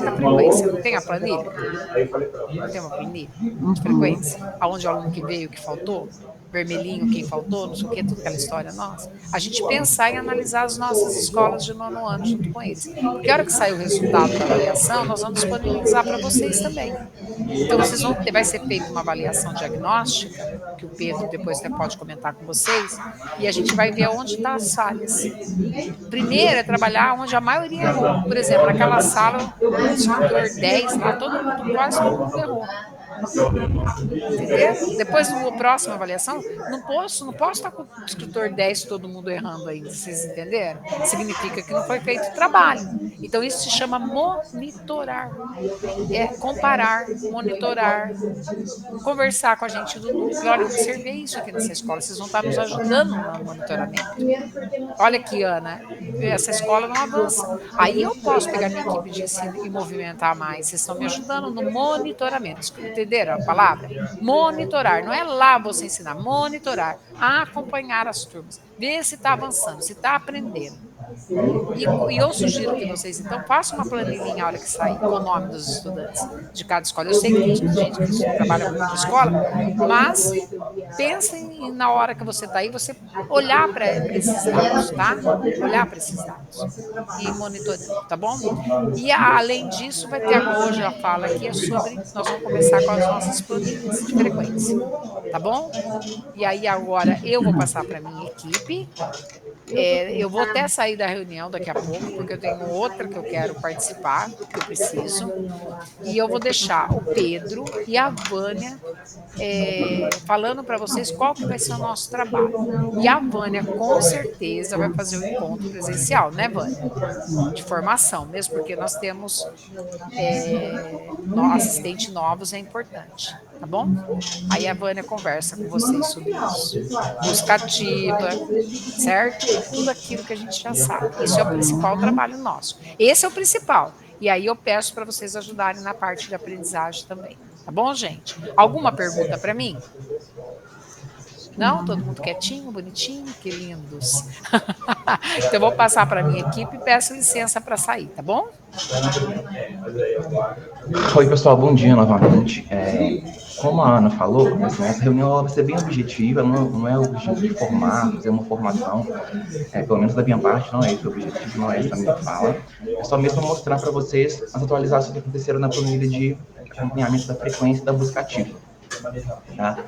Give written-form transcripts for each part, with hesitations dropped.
a frequência, não tem a planilha? Não tem uma planilha de frequência? Aonde o aluno que veio, que faltou? Vermelhinho, quem faltou, não sei o que, toda aquela história nossa. A gente pensar em analisar as nossas escolas de nono ano junto com eles. Porque a hora que sair o resultado da avaliação, nós vamos disponibilizar para vocês também. Então, vocês vão ter, vai ser feita uma avaliação diagnóstica, que o Pedro depois até pode comentar com vocês, e a gente vai ver onde estão as falhas. Primeiro é trabalhar onde a maioria errou. Por exemplo, naquela sala, instrutor 10, lá quase todo mundo errou. Entendeu? Depois, na próxima avaliação, não posso estar com o instrutor 10 todo mundo errando ainda, vocês entenderam? Significa que não foi feito o trabalho. Então, isso se chama monitorar. É comparar, monitorar, conversar com a gente do núcleo. Olha, eu observei isso aqui nessa escola, vocês vão estar nos ajudando no monitoramento. Olha aqui, Ana, essa escola não avança. Aí eu posso pegar minha equipe de ensino e movimentar mais. Vocês estão me ajudando no monitoramento. Entenderam a palavra? Monitorar. Não é lá você ensinar, monitorar. Acompanhar as turmas. Ver se está avançando, se está aprendendo. E eu sugiro que vocês, então, façam uma planilhinha na hora que sair, com o nome dos estudantes de cada escola. Eu sei que tem gente que trabalha muito na escola, mas pensem na hora que você está aí, você olhar para esses dados, tá? Olhar para esses dados e monitorando, tá bom? E além disso, vai ter hoje a fala aqui é sobre, nós vamos começar com as nossas planilhas de frequência, tá bom? E aí agora eu vou passar para a minha equipe. Eu vou até sair da reunião daqui a pouco, porque eu tenho outra que eu quero participar, que eu preciso. E eu vou deixar o Pedro e a Vânia falando para vocês qual que vai ser o nosso trabalho. E a Vânia, com certeza, vai fazer o encontro presencial, né, Vânia? De formação, mesmo porque nós temos assistente novos, é importante, tá bom? Aí a Vânia conversa com vocês sobre isso. Busca ativa, certo? Tudo aquilo que a gente já sabe. Isso é o principal trabalho nosso. Esse é o principal. E aí eu peço para vocês ajudarem na parte de aprendizagem também. Tá bom, gente? Alguma pergunta para mim? Não? Todo mundo quietinho, bonitinho? Que lindos. Então, eu vou passar para a minha equipe e peço licença para sair, tá bom? Oi, pessoal, bom dia novamente. Como a Ana falou, assim, essa reunião ela vai ser bem objetiva, não é o objetivo de formar, fazer uma formação, pelo menos da minha parte, não é esse o objetivo, não é essa a minha fala. É só mesmo mostrar para vocês as atualizações que aconteceram na planilha de acompanhamento da frequência da busca ativa. Tá?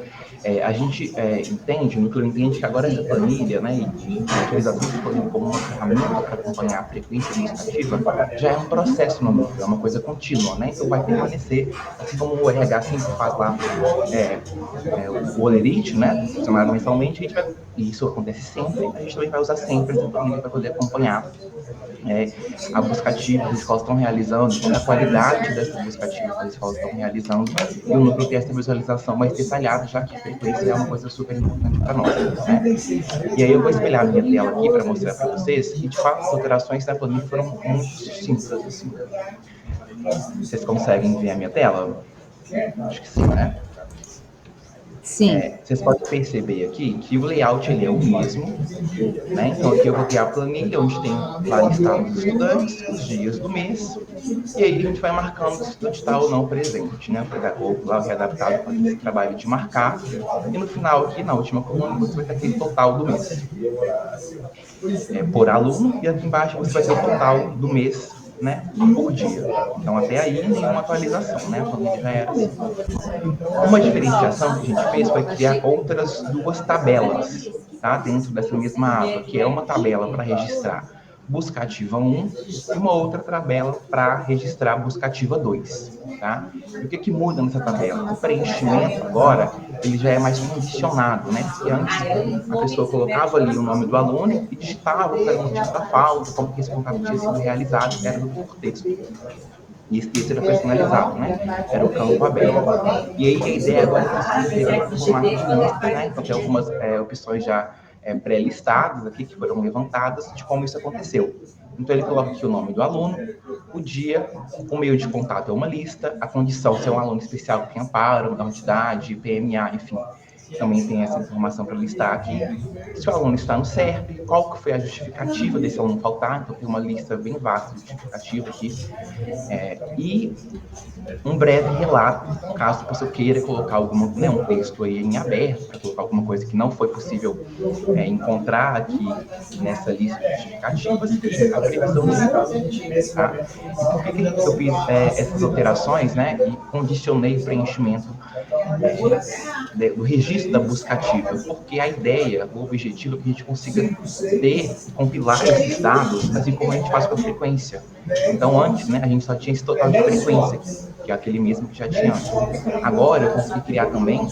A gente entende, o núcleo entende que agora essa planilha, né, e a utilização de planilha como uma ferramenta para acompanhar a frequência administrativa já é um processo no núcleo, é uma coisa contínua, né? Então vai permanecer, assim como o RH sempre faz lá o Olerite, né, funcionário mensalmente, e isso acontece sempre, a gente também vai usar sempre essa planilha para poder acompanhar a busca ativa que as escolas estão realizando, a qualidade dessa busca ativa que as escolas estão realizando, e o núcleo tem essa visualização mais detalhada, já que a frequência é uma coisa super importante para nós. Né? E aí eu vou espelhar a minha tela aqui para mostrar para vocês que, de fato, as alterações da planilha foram muito simples. Assim. Vocês conseguem ver a minha tela? Acho que sim, né? Sim. Vocês podem perceber aqui que o layout ele é o mesmo, né? Então aqui eu vou ter a planilha onde tem lá listado os estudantes, os dias do mês, e aí a gente vai marcando se o estudante está ou não presente, né? O pedagogo lá readaptado para esse trabalho de marcar, e no final aqui, na última coluna, você vai ter aquele total do mês. Por aluno, e aqui embaixo você vai ter o total do mês, né, por dia. Então, até aí, nenhuma atualização, né? A planilha já era assim. Uma diferenciação que a gente fez foi criar outras duas tabelas, tá? Dentro dessa mesma aba, que é uma tabela para registrar busca ativa 1 e uma outra tabela para registrar busca ativa 2, tá? E o que muda nessa tabela? O preenchimento agora, ele já é mais condicionado, né? Porque antes a pessoa colocava ali o nome do aluno e digitava para o motivo da falta, como que esse contato tinha sido realizado, que era do por texto. E esse texto era personalizado, né? Era o campo aberto. E aí a ideia agora é conseguir ter um formato de lista, né? Então tem algumas opções já pré-listadas aqui, que foram levantadas, de como isso aconteceu. Então ele coloca aqui o nome do aluno, o dia, o meio de contato é uma lista, a condição se é um aluno especial que tem amparo, da entidade, PMA, enfim. também tem essa informação para listar aqui. Se o aluno está no SERP, qual que foi a justificativa desse aluno faltar, então tem uma lista bem vasta de justificativa aqui. E um breve relato, caso o professor queira colocar um texto aí em aberto, para colocar alguma coisa que não foi possível encontrar aqui nessa lista de justificativas, e a previsão desse caso. Tá? E por que eu fiz essas alterações, né, e condicionei o preenchimento do registro da busca ativa? Porque a ideia, o objetivo é que a gente consiga compilar esses dados, assim como a gente faz com a frequência. Então, antes, né, a gente só tinha esse total de frequência, que é aquele mesmo que já tinha antes. Agora, eu consegui criar também,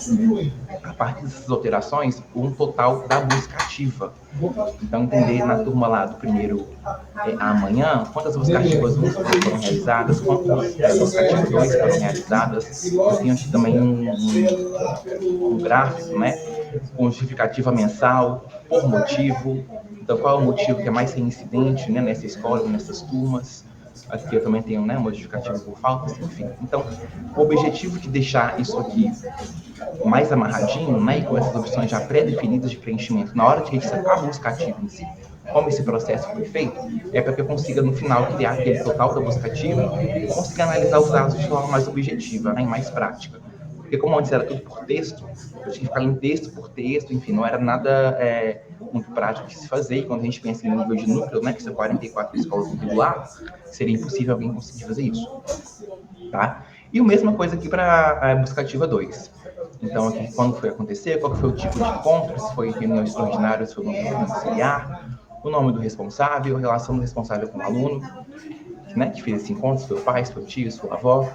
a partir dessas alterações, um total da busca ativa. Então, entender na turma lá do primeiro amanhã, quantas buscas ativas foram realizadas, quantas buscas ativas 2 foram realizadas. Eu tenho aqui também um gráfico, né, com justificativa mensal, por motivo. Então, qual é o motivo que é mais reincidente, né, nessa escola, nessas turmas? Aqui eu também tenho, né, uma justificativa por faltas, enfim. Então, o objetivo de deixar isso aqui mais amarradinho, né, e com essas opções já pré-definidas de preenchimento na hora de registrar a busca ativa em si, como esse processo foi feito, é para que eu consiga, no final, criar aquele total da busca ativa e consiga analisar os dados de forma mais objetiva, né, e mais prática. Porque como antes era tudo por texto, eu tinha que ficar em texto por texto, enfim, não era nada muito prático de se fazer. E quando a gente pensa em nível de núcleo, né, que são 44 escolas no regular, seria impossível alguém conseguir fazer isso. Tá? E a mesma coisa aqui para a busca ativa 2. Então, aqui, quando foi acontecer, qual foi o tipo de encontro, se foi reunião extraordinária, se foi uma reunião auxiliar, o nome do responsável, a relação do responsável com o aluno, né, que fez esse encontro, se foi o pai, se foi o tio, se foi a avó,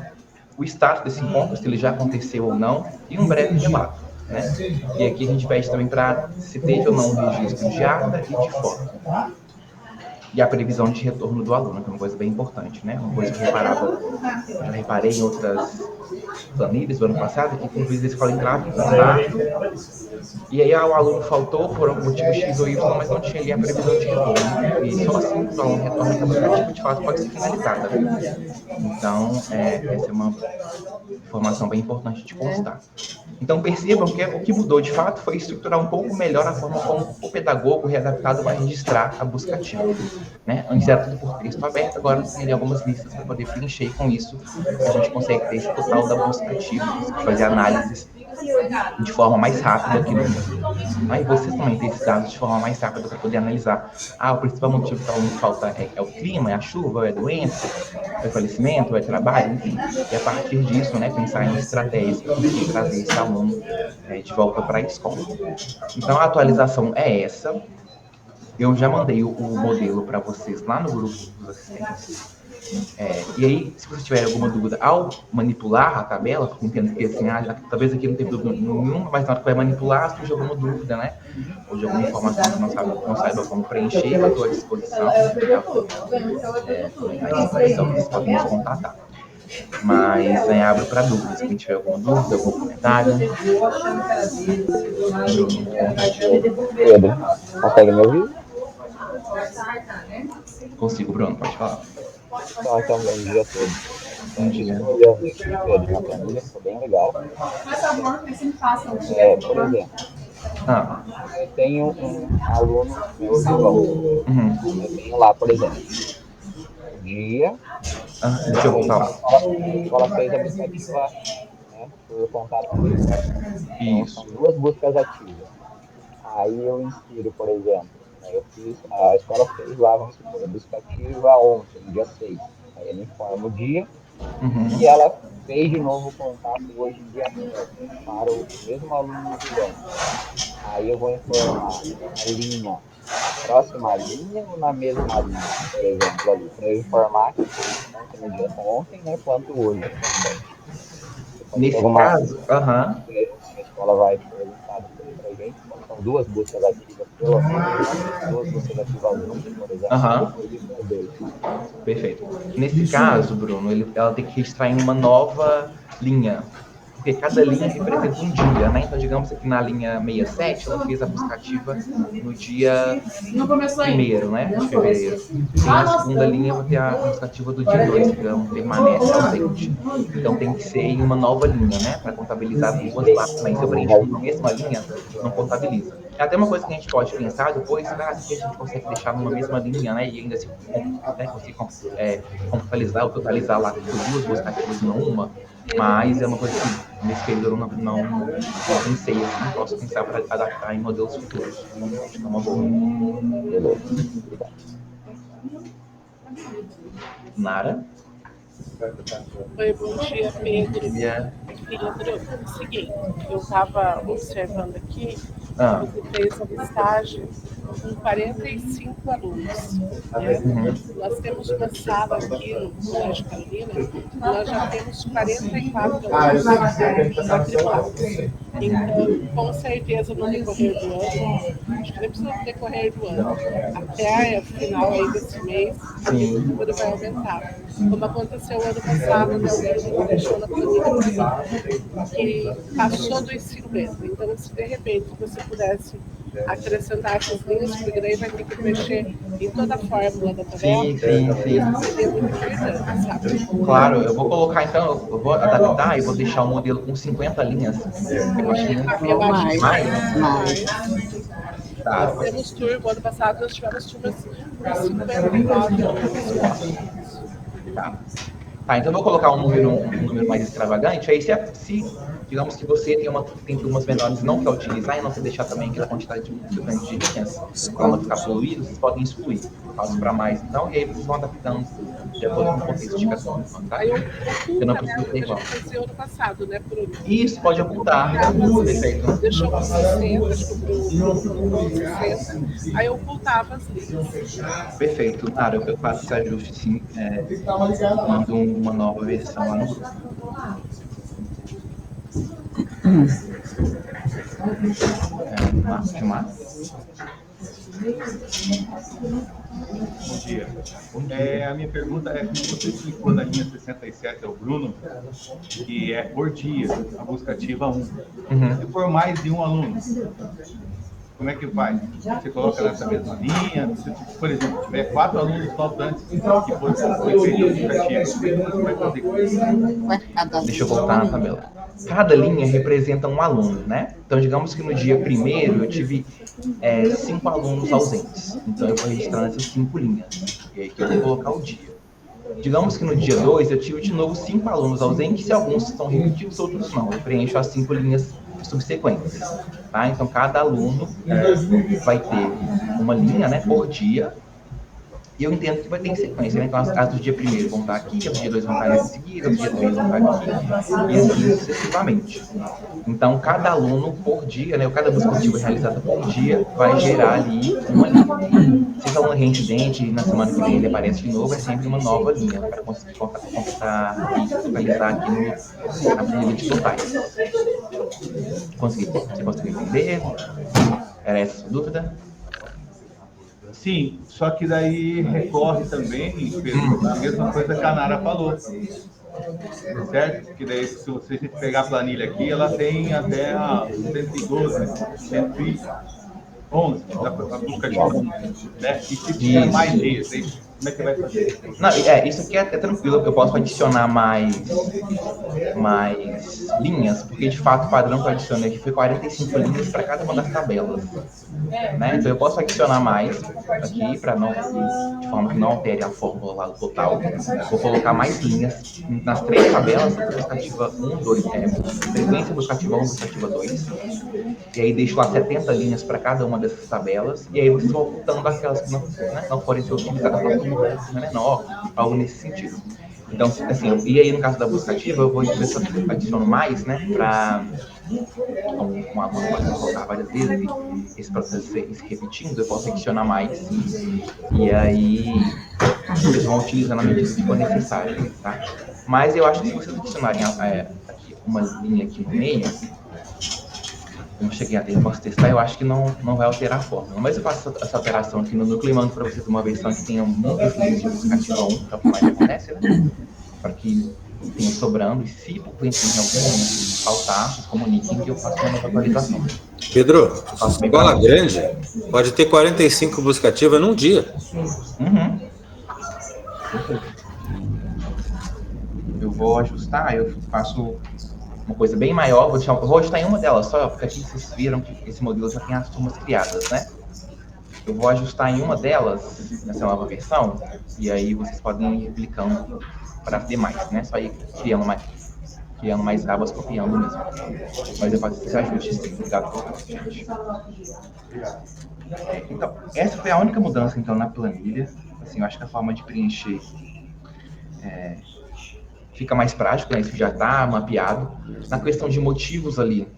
o status desse encontro, se ele já aconteceu ou não, e um breve relato. Né? E aqui a gente pede também para se teve ou não um registro de ata e de foto. E a previsão de retorno do aluno, que é uma coisa bem importante, né? Uma coisa que eu já reparei em outras planilhas do ano passado, que por vezes a escola entrava em contato, e aí o aluno faltou por algum motivo X ou Y, mas não tinha ali a previsão de retorno. E só assim que o aluno retorna, que a busca de fato pode ser finalizada. Então, essa é uma informação bem importante de constar. Então, percebam que o que mudou de fato foi estruturar um pouco melhor a forma como o pedagogo readaptado vai registrar a busca ativa. Né? Antes era tudo por texto aberto, agora tem algumas listas para poder preencher, e com isso a gente consegue ter esse total da busca ativa, fazer análises de forma mais rápida aqui no mundo. Aí vocês também têm esses dados de forma mais rápida para poder analisar. O principal motivo que o aluno falta é o clima, é a chuva, é a doença, é o falecimento, é trabalho, enfim. E a partir disso, né, pensar em estratégias para conseguir trazer esse aluno de volta para a escola. Então a atualização é essa. Eu já mandei o modelo para vocês lá no grupo dos assistentes. E aí, se você tiver alguma dúvida ao manipular a tabela, porque entendo que assim, talvez aqui não tenha dúvida nenhuma, mas na hora que vai manipular, surge alguma dúvida, né? Ou de alguma informação que não saiba como preencher, eu estou à disposição. Então, vocês podem nos contatar. Mas abro para dúvidas. Quem tiver alguma dúvida, algum comentário. Pedro, consegue me ouvir? Consigo, Bruno, pode falar. Então, bom dia a todos. Bom dia. Pedro, na planilha ficou bem legal. Por exemplo, eu tenho um aluno meu João. Eu tenho lá, por exemplo, dia. Deixa eu voltar lá. A escola fez a busca ativa, né, por contato. Então, são 2 buscas ativas. Aí eu insiro, por exemplo, a escola fez lá, vamos supor, a busca ativa ontem, dia 6. Aí ele informa o dia, e ela fez de novo o contato hoje, dia 7, para o mesmo aluno do João. Aí eu vou informar na linha, na próxima linha ou na mesma linha, por exemplo, ali, para eu informar que tanto no dia ontem, né, quanto hoje. Nesse caso, a escola vai perguntar para a gente, são 2 buscas ativas, pelo menos, 2 buscas ativas juntas, por exemplo. Perfeito. Nesse caso, Bruno, ela tem que registrar em uma nova linha. porque cada linha representa um dia, né? Então, digamos que na linha 67, ela fez a buscativa no dia 1º, né, de fevereiro. E na segunda linha, vai ter a buscativa do dia 2, que não permanece ausente. Então, tem que ser em uma nova linha, né, para contabilizar duas lá também. Se eu preencher na mesma linha, não contabiliza. É até uma coisa que a gente pode pensar depois, se a gente consegue deixar numa mesma linha, né, e ainda se conseguir contabilizar ou totalizar lá duas buscativas numa, mas é uma coisa que nesse período eu não pensei assim, posso pensar para adaptar em modelos futuros. Acho que é uma boa. Beleza. Obrigado. Nara? Oi, bom dia, Pedro. Yeah. Pedro, é o seguinte, eu estava observando aqui, você fez a listagem com 45 alunos. Né? Nós temos uma sala aqui no Colégio Carolina, nós já temos 44 alunos matriculados. Então, com certeza, no decorrer do ano, acho que nem precisa no decorrer do ano, até o final aí desse mês, o número vai aumentar. Como aconteceu ano passado, né, o que a gente deixou na planilha, que passou do ensino médio. Então, se de repente você pudesse acrescentar essas linhas, porque daí vai ter que mexer em toda a fórmula da tabela. Sim. Seria muito importante, sabe? Claro, eu vou colocar então, eu vou adaptar e vou deixar o modelo com 50 linhas. Eu acho que mais. Tá. Nós temos turma, ano passado nós tivemos turmas com 54 alunos. Tá, então eu vou colocar um número mais extravagante, aí se digamos que você tem turmas menores e não quer utilizar e não quer deixar também aquela quantidade muito grande de linhas para não ficar poluído, vocês podem excluir. Eu faço para mais então, e aí vocês vão adaptando de acordo com o contexto de cada turma, tá? Eu não preciso ter igual. Ano passado, né, Isso, pode ocultar. Perfeito. Deixou com 60, acho que 60, aí eu ocultava as linhas. Perfeito, Nara, eu faço esse ajuste sim, mando uma nova versão lá no grupo. Bom dia. A minha pergunta é, como você explicou da linha 67 ao Bruno, que é por dia, a buscativa 1. Se for mais de um aluno, como é que faz? Você coloca nessa mesma linha? Se, por exemplo, tiver 4 alunos faltantes que foi feito buscativa, você vai fazer. Deixa eu voltar na tabela. Cada linha representa um aluno, né? Então, digamos que no dia 1º eu tive 5 alunos ausentes. Então, eu vou registrar nessas 5 linhas. E aí que eu vou colocar o dia. Digamos que no dia 2 eu tive de novo 5 alunos ausentes e alguns estão repetidos, outros não. Eu preencho as 5 linhas subsequentes. Tá? Então, cada aluno vai ter uma linha, né, por dia. E eu entendo que vai ter em sequência, né? Então, as do dia 1º vão estar aqui, as do dia 2 vão estar nesse seguida, as do dia 3 vão estar aqui, e assim sucessivamente. Então, cada aluno por dia, né? Cada buscativa realizada por dia vai gerar ali uma linha. Se esse aluno é reincidente e na semana que vem ele aparece de novo, é sempre uma nova linha para conseguir completar e localizar aqui na planilha de totais. Você conseguiu entender? Era essa a sua dúvida? Sim, só que daí recorre também, Pedro, a mesma coisa que a Nara falou. Certo? Que daí, se você pegar a planilha aqui, ela tem até a 112, 111 a busca de aluno, né? E se tiver mais dias, como é que vai fazer? Não, isso aqui é tranquilo, eu posso adicionar mais linhas, porque de fato o padrão que eu adicionei aqui foi 45 linhas para cada uma das tabelas. Né? Então eu posso adicionar mais aqui, de forma que não altere a fórmula lá do total. Vou colocar mais linhas nas 3 tabelas, buscativa 1, 2, frequência buscativa 1, buscativa 2. E aí deixo lá 70 linhas para cada uma dessas tabelas. E aí vocês vão ocultando aquelas que não forem ser utilizadas para uma menor, algo nesse sentido. Então, assim, e aí no caso da buscativa, eu vou ver se eu adiciono mais, né, para uma colocar várias vezes e esse processo se repetindo, eu posso adicionar mais e aí vocês vão utilizando a medida que for necessário, tá? Mas eu acho que se vocês adicionarem aqui uma linha aqui no meio, eu cheguei a ter, eu posso testar, eu acho que não vai alterar a fórmula. Mas eu faço essa alteração aqui no núcleo e mando para vocês uma versão que tenha muitas linhas de buscativa 1, que é o que mais acontece, né? Para que tenha sobrando, e se por coincidência em algum momento faltar, vocês comuniquem que eu faço uma nova atualização. Pedro, a escola grande pode ter 45 busca ativa num dia. Eu vou ajustar, eu faço uma coisa bem maior, eu vou ajustar em uma delas só, porque aqui vocês viram que esse modelo já tem as turmas criadas, né? Eu vou ajustar em uma delas, nessa nova versão, e aí vocês podem ir replicando para demais, né? Só ir criando mais abas, copiando mesmo. Mas eu faço esse ajuste, sim. Obrigado por isso, gente. Então, essa foi a única mudança, então, na planilha. Assim, eu acho que a forma de preencher fica mais prático, né? Isso já está mapeado. Na questão de motivos ali,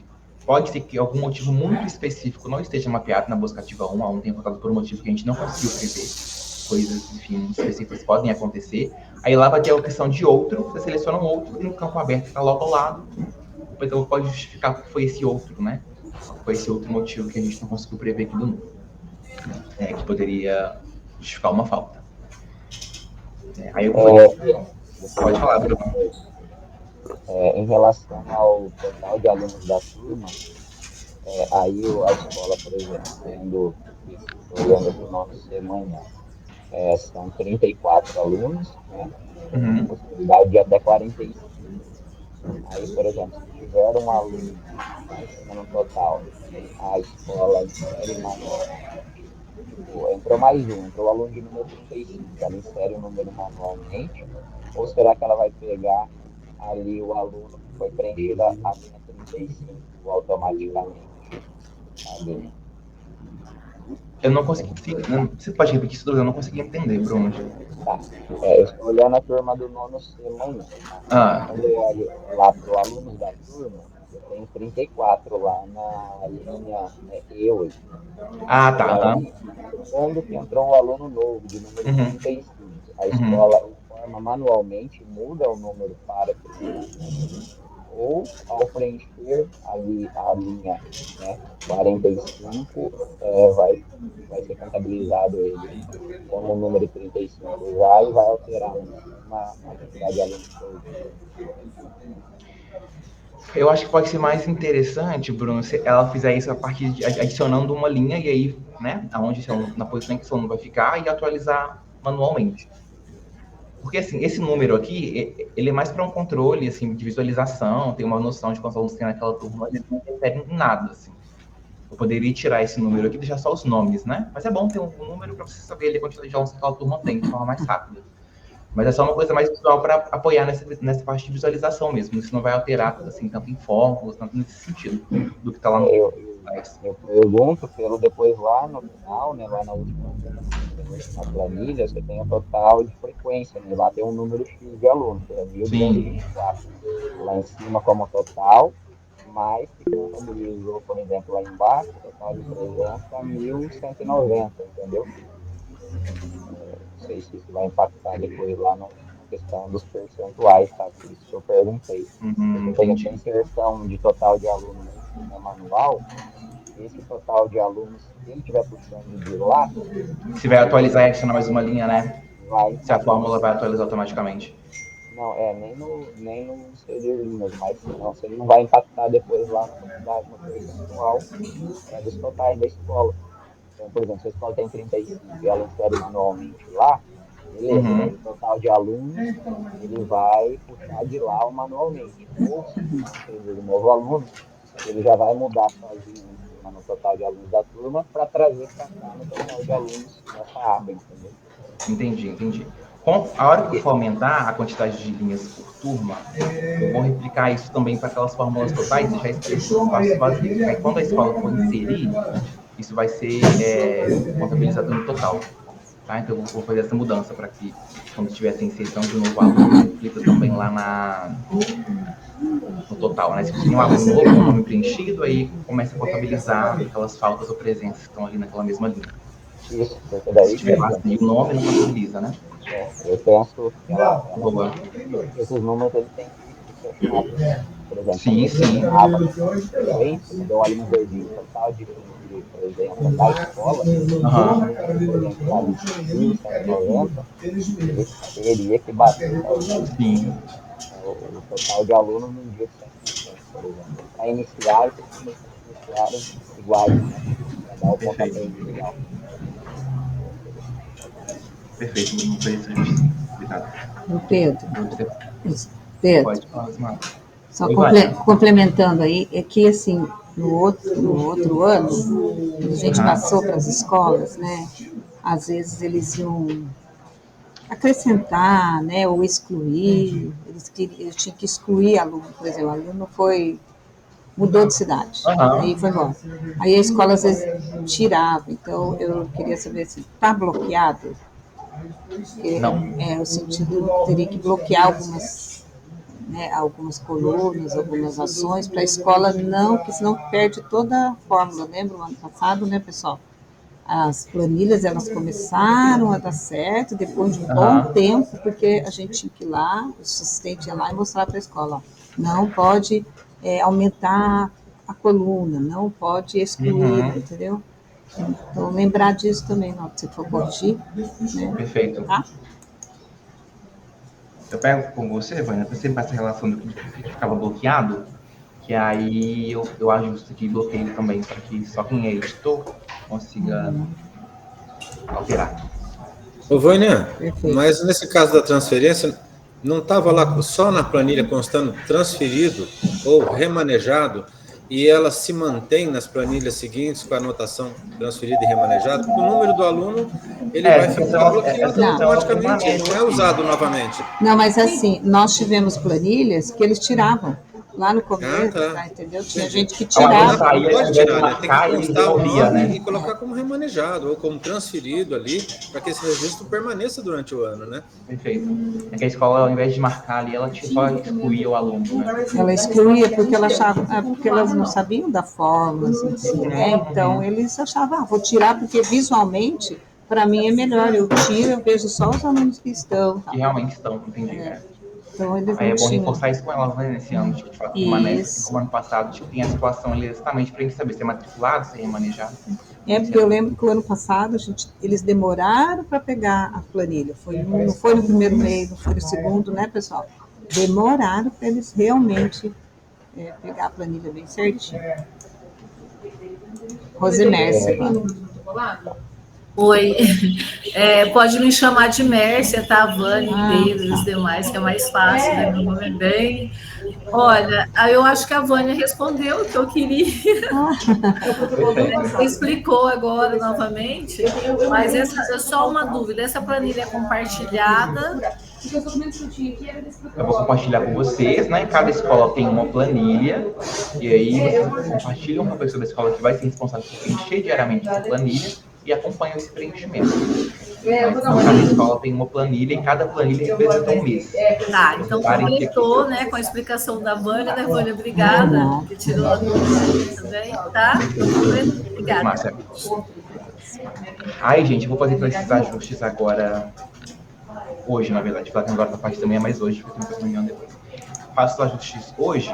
pode ser que algum motivo muito específico não esteja mapeado na busca ativa 1, a 1 tenha voltado por um motivo que a gente não conseguiu prever. Coisas, enfim, específicas podem acontecer. Aí lá vai ter a opção de outro, você seleciona um outro e no campo aberto está logo ao lado. Então pode justificar que foi esse outro, né? Foi esse outro motivo que a gente não conseguiu prever aqui do número. Que poderia justificar uma falta. Aí eu pode falar, Bruno. Em relação ao total de alunos da turma, aí a escola, por exemplo, olhando aqui o nosso semana, são 34 alunos, né? Com possibilidade de até 45. Aí, por exemplo, se tiver um aluno no total, a escola insere entrou mais um, entrou o aluno de número 35, ela insere o número manualmente, ou será que ela vai pegar ali o aluno que foi preenchido a linha 35 automaticamente? Sabe? Eu não consegui. Você pode repetir isso? Eu não consegui entender, Bruno. Tá. Eu estou olhando a turma do nono semana. Quando eu olho lá para os alunos da turma, eu tenho 34 lá na linha E8. Tá. Quando que entrou um aluno novo, de número 35, a escola informa manualmente, muda o número para 35, ou ao preencher ali a linha, né, 45, vai ser contabilizado ele como o número 35 já e vai alterar uma quantidade de alunos. Eu acho que pode ser mais interessante, Bruno, se ela fizer isso a partir de adicionando uma linha e aí, né, na posição em que esse aluno vai ficar e atualizar manualmente. Porque, assim, esse número aqui, ele é mais para um controle, assim, de visualização, tem uma noção de quantos alunos tem naquela turma, ele não interfere em nada, assim. Eu poderia tirar esse número aqui e deixar só os nomes, né? Mas é bom ter um número para você saber a quantidade de alunos que aquela turma tem, de forma mais rápida. Mas é só uma coisa mais visual para apoiar nessa parte de visualização mesmo. Isso não vai alterar, assim, tanto em fórmulas, tanto nesse sentido, do que está lá no... Eu pergunto pelo depois lá no final, né, lá na última planilha, você tem o total de frequência, né? Lá tem um número X de alunos, que é 1.224. Lá em cima como total, mas se contabilizou, por exemplo, lá embaixo, o total de presença é 1.190, entendeu? Não sei se isso vai impactar depois lá na questão dos percentuais, tá? Por isso que eu perguntei. Tem a inserção de total de alunos na manual, esse total de alunos, se ele estiver puxando de lá... Se vai atualizar e adicionar mais uma linha, né? Vai. Se a fórmula vai atualizar automaticamente. Não, nem no inserir linhas, mas não, se ele não vai impactar depois lá no percentual dos totais da escola. Então, por exemplo, se a escola tem 35 e ela insere manualmente lá, beleza, o total de alunos, ele vai puxar de lá manualmente. Ou se inserir um novo aluno, ele já vai mudar sozinho no total de alunos da turma para trazer para cá no total de alunos nessa aba, entendeu? Entendi. A hora que eu for aumentar a quantidade de linhas por turma, eu vou replicar isso também para aquelas fórmulas totais e já expresso passo vazio. Aí quando a escola for inserir, isso vai ser contabilizado no total. Tá? Então eu vou fazer essa mudança para que quando tiver essa inserção de um novo aluno, replica também lá no total, né? Se tem um aluno novo, um nome preenchido, aí começa a contabilizar aquelas faltas ou presenças que estão ali naquela mesma linha. Isso, porque daí... Se tiver vazio o nome, não contabiliza, né? Eu penso que esses números eles têm que ser fechado. Por exemplo, sim. Quando eu olho no verdinho, total de por exemplo, da escola, ele teria que bater o total de alunos no dia de 100%, por exemplo. Para iniciar, iniciaram iguais, né? Para dar o pontapé inicial. Perfeito, muito interessante. Obrigado. Pedro, pode falar, Simara. Só complementando aí, é que assim, no outro ano, quando a gente passou para as escolas, né, às vezes eles iam acrescentar, né, ou excluir, eles tinham que excluir aluno, por exemplo, o aluno mudou de cidade, aí foi embora. Aí a escola às vezes tirava, então eu queria saber se está bloqueado. Não. O sentido teria que bloquear algumas colunas, algumas ações para a escola não, porque senão perde toda a fórmula. Lembra o ano passado, né, pessoal? As planilhas, elas começaram a dar certo depois de um bom tempo, porque a gente tinha que ir lá, o assistente ia lá e mostrar para a escola, ó, não pode aumentar a coluna, não pode excluir, entendeu? Então, lembrar disso também, na hora que você for corrigir. Né? Perfeito. Tá? Eu pego com você, Vânia, para sempre essa relação do que ficava bloqueado, que aí eu ajusto aqui e bloqueio também, para que só quem é editor consiga alterar. Ô, Vânia, mas nesse caso da transferência, não estava lá só na planilha constando transferido ou remanejado, e ela se mantém nas planilhas seguintes com a anotação transferido e remanejado, porque o número do aluno ele vai ficar bloqueado automaticamente, não é usado novamente. Não, mas assim, nós tivemos planilhas que eles tiravam lá no começo, entendeu? Tinha gente que tirava. Não pode tirar, né? Tem que constar o nome e colocar como remanejado ou como transferido ali, para que esse registro permaneça durante o ano, né? Perfeito. É que a escola, ao invés de marcar ali, ela só excluía o aluno, né? Ela excluía porque ela achava, porque elas não sabiam da fórmula, assim, né? Então eles achavam, vou tirar porque visualmente, para mim é melhor, eu tiro, eu vejo só os alunos que estão. Que realmente estão, entendi. Então, eles aí é bom tinham. reforçar isso com ela, né, nesse ano, de que de fato permanece, assim como ano passado, de que tem a situação ali exatamente para a gente saber se é matriculado, se é remanejado. Porque eu lembro que o ano passado eles demoraram para pegar a planilha. Não foi no primeiro mês, não foi no segundo, né, pessoal? Demoraram para eles realmente pegar a planilha bem certinho. Rosemércia. Oi, pode me chamar de Mércia, tá? Vânia, Pedro e os demais, que é mais fácil, né? Meu nome é bem. Olha, eu acho que a Vânia respondeu o que eu queria. Você explicou agora novamente, mas é só uma dúvida. Essa planilha é compartilhada? Eu vou compartilhar com vocês, né? Cada escola tem uma planilha, e aí vocês compartilham com a pessoa da escola que vai ser responsável por preencher diariamente essa planilha e acompanham esse preenchimento. Então, cada escola tem uma planilha e cada planilha representa um mês. Tá, então completou, né, com a explicação da Vânia, né, Vânia? Obrigada, que tirou a dúvida também, tá? Obrigada. Márcia. Aí, gente, eu vou fazer todos esses ajustes agora, hoje, na verdade, falar que agora da parte também é mais hoje, porque eu tenho que reunião depois. Faço os ajustes hoje,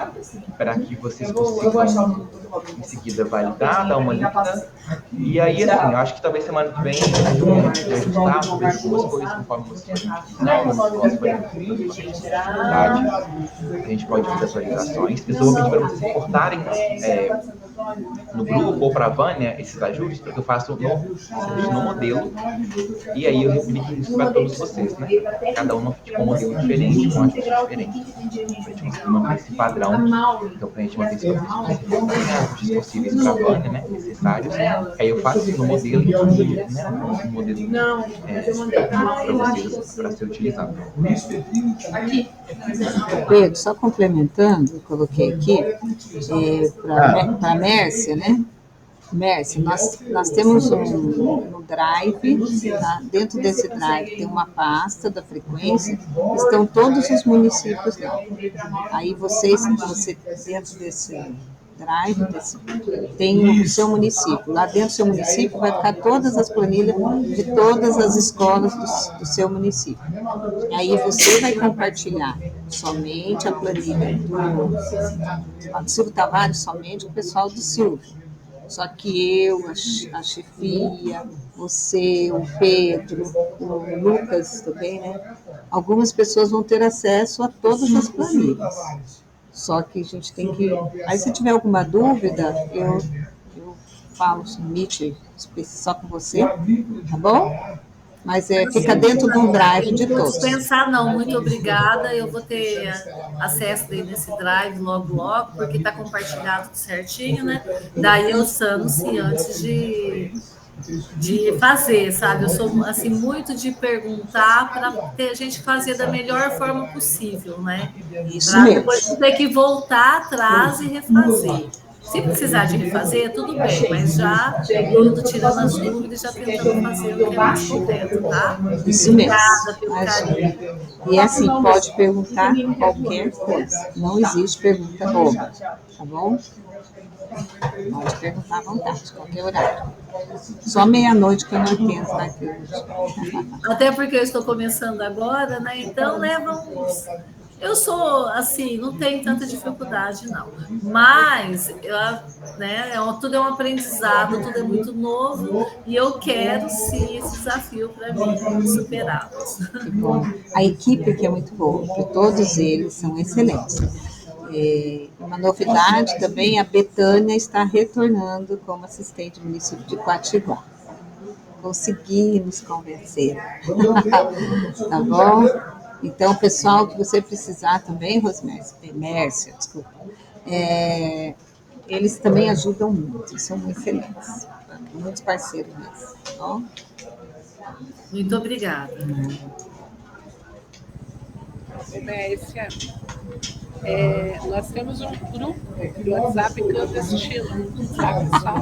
para que vocês consigam, em seguida, validar, dar uma lida. E aí, assim, eu acho que talvez semana que vem a gente vai ajustar sobre algumas coisas, conforme vocês a gente pode fazer atualizações. Eu vou pedir para vocês reportarem no grupo ou para a Vânia esses ajustes, porque eu faço no modelo, e aí eu replico isso para todos vocês, né? Cada um com um modelo diferente, com um ajuste diferente. Para a gente manter esse padrão, então para a gente manter esse ajustes possíveis para a Vânia, né? Necessários. Aí eu faço no modelo e um modelo para vocês, para ser utilizado. Pedro, só complementando, eu coloquei aqui para a Mércia, né? Mércia, nós temos um drive, tá? Dentro desse drive tem uma pasta da frequência, estão todos os municípios lá. Aí você dentro desse drive, tem o seu município. Lá dentro do seu município vai ficar todas as planilhas de todas as escolas do seu município. E aí você vai compartilhar somente a planilha do Silvio Tavares, somente com o pessoal do Silvio. Só que eu, a chefia, você, o Pedro, o Lucas também, né? algumas pessoas vão ter acesso a todas as planilhas. Só que a gente tem que... Aí, se tiver alguma dúvida, eu falo no Meet só com você, tá bom? Mas fica dentro do drive de todos. Não pensar não, muito obrigada. Eu vou ter acesso daí nesse drive logo, porque está compartilhado certinho, né? Daí eu sano-se antes de fazer, sabe? Eu sou, assim, muito de perguntar para ter a gente fazer da melhor forma possível, né? Para depois ter que voltar atrás e refazer. Se precisar de refazer, tudo bem, mas já indo tirando as dúvidas, já tentando fazer o que é mais correto, tá? Isso mesmo. Obrigada pelo carinho. E assim, pode perguntar qualquer coisa. Não existe pergunta boba, tá bom? Pode perguntar à vontade, qualquer horário. Só meia-noite que eu não entendo naquilo. Até porque eu estou começando agora, né? Então, né, vamos... Eu sou, assim, não tenho tanta dificuldade, não. Mas, né, tudo é um aprendizado, tudo é muito novo, e eu quero, sim, esse desafio para mim, superá-los. Bom, a equipe aqui é muito boa, porque todos eles são excelentes. Uma novidade também, a Betânia está retornando como assistente do município de Quatiguá. Conseguimos convencer. Tá bom? Então, pessoal, que você precisar também, Mércia, desculpa, eles também ajudam muito, são muito excelentes, muitos parceiros mesmo, tá bom? Muito obrigada. Mércia, nós temos um grupo do WhatsApp clandestino, sabe, só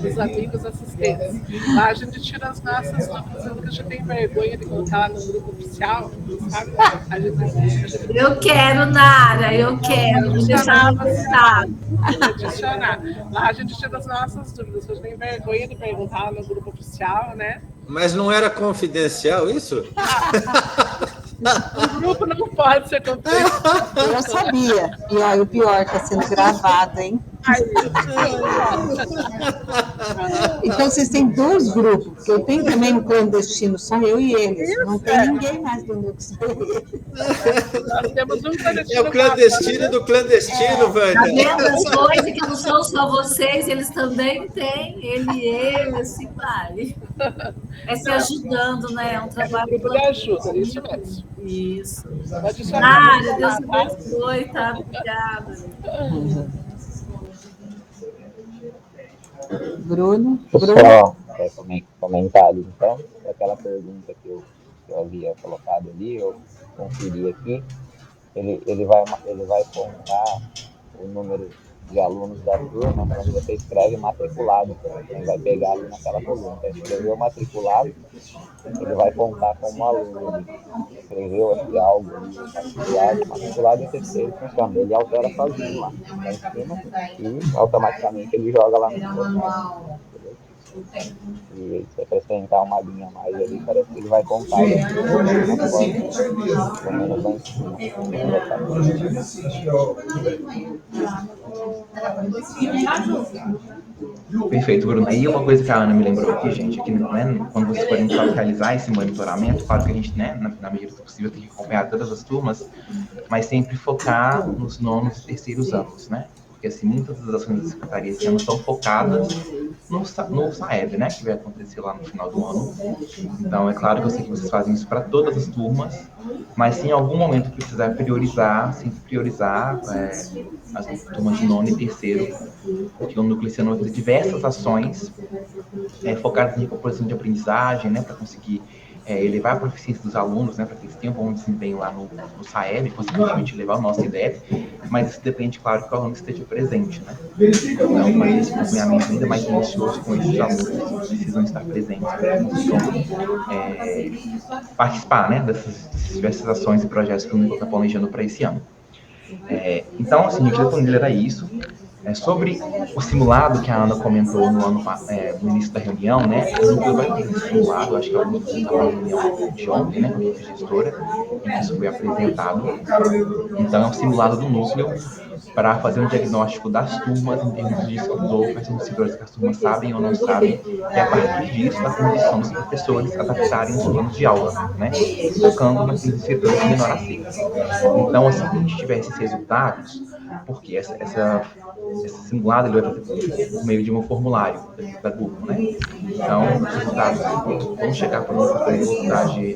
os amigos assistentes. Lá a gente tira as nossas dúvidas, a gente tem vergonha de colocar lá no grupo oficial, sabe? Eu quero, Nara, eu quero. Adicionar. Lá a gente tira as nossas dúvidas, a gente tem vergonha de perguntar lá no grupo oficial, né? Mas não era confidencial isso? O grupo não pode ser confidencial. Eu sabia. E aí, o pior, está sendo gravado, hein? Então, vocês têm dois grupos, porque eu tenho também um clandestino, só eu e eles. Isso, não tem ninguém mais do meu que sou ele. Nós temos um clandestino. É o clandestino do clandestino, Vânia. Tá vendo as coisas que não são só vocês, eles também têm, ele, assim vai. É se ajudando, né? É um trabalho. Grupo de ajuda, isso mesmo. Isso. Deus abençoe, tá? Obrigada. Bruno? Só comentário, então, aquela pergunta que eu havia colocado ali, eu conferi aqui, ele vai contar o número de alunos da turma quando você escreve matriculado, ele vai pegar ali naquela coluna, então, escreveu matriculado, ele vai contar como aluno, escreveu aqui algo matriculado em terceiro funciona, ele altera sozinho lá em cima e automaticamente ele joga lá no final. E se acrescentar uma linha a mais ali, parece que ele vai contar Perfeito, Bruno. E uma coisa que a Ana me lembrou aqui, gente, é que quando vocês forem realizar esse monitoramento, claro que a gente, né, na medida do possível, tem que acompanhar todas as turmas, mas sempre focar nos nonos e terceiros anos, né? Porque assim, muitas das ações da Secretaria esse ano estão focadas no SAEB, né, que vai acontecer lá no final do ano. Então, é claro que eu sei que vocês fazem isso para todas as turmas, mas se em algum momento precisar priorizar, sempre priorizar as turmas de nono e terceiro, porque o Núcleo esse ano vai fazer diversas ações focadas em recomposição de aprendizagem, né, para conseguir elevar a proficiência dos alunos, né, para que eles tenham bom desempenho lá no SAEB, consequentemente levar o nosso IDEP, mas isso depende, claro, que o aluno esteja presente, né? Então, fazer esse acompanhamento ainda mais minucioso com esses alunos que precisam estar presentes, né? Então, participar, né, dessas diversas ações e projetos que o Núcleo está planejando para esse ano. Então, assim, gente, da planilha era isso. Sobre o simulado que a Ana comentou no início da reunião, né? O núcleo vai ter esse simulado, acho que alguns estava na reunião de ontem, né, com a equipe gestora, em que isso foi apresentado. Então, é um simulado do núcleo para fazer um diagnóstico das turmas em termos de escritor, quais são os setores que as turmas sabem ou não sabem, e a partir disso, a condição dos professores adaptarem os planos de aula, né? Focando naqueles setores de menor acesso. Então, assim que a gente tiver esses resultados, porque esse simulado ele vai fazer por meio de um formulário da Google, né? Então, os resultados vão chegar para uma velocidade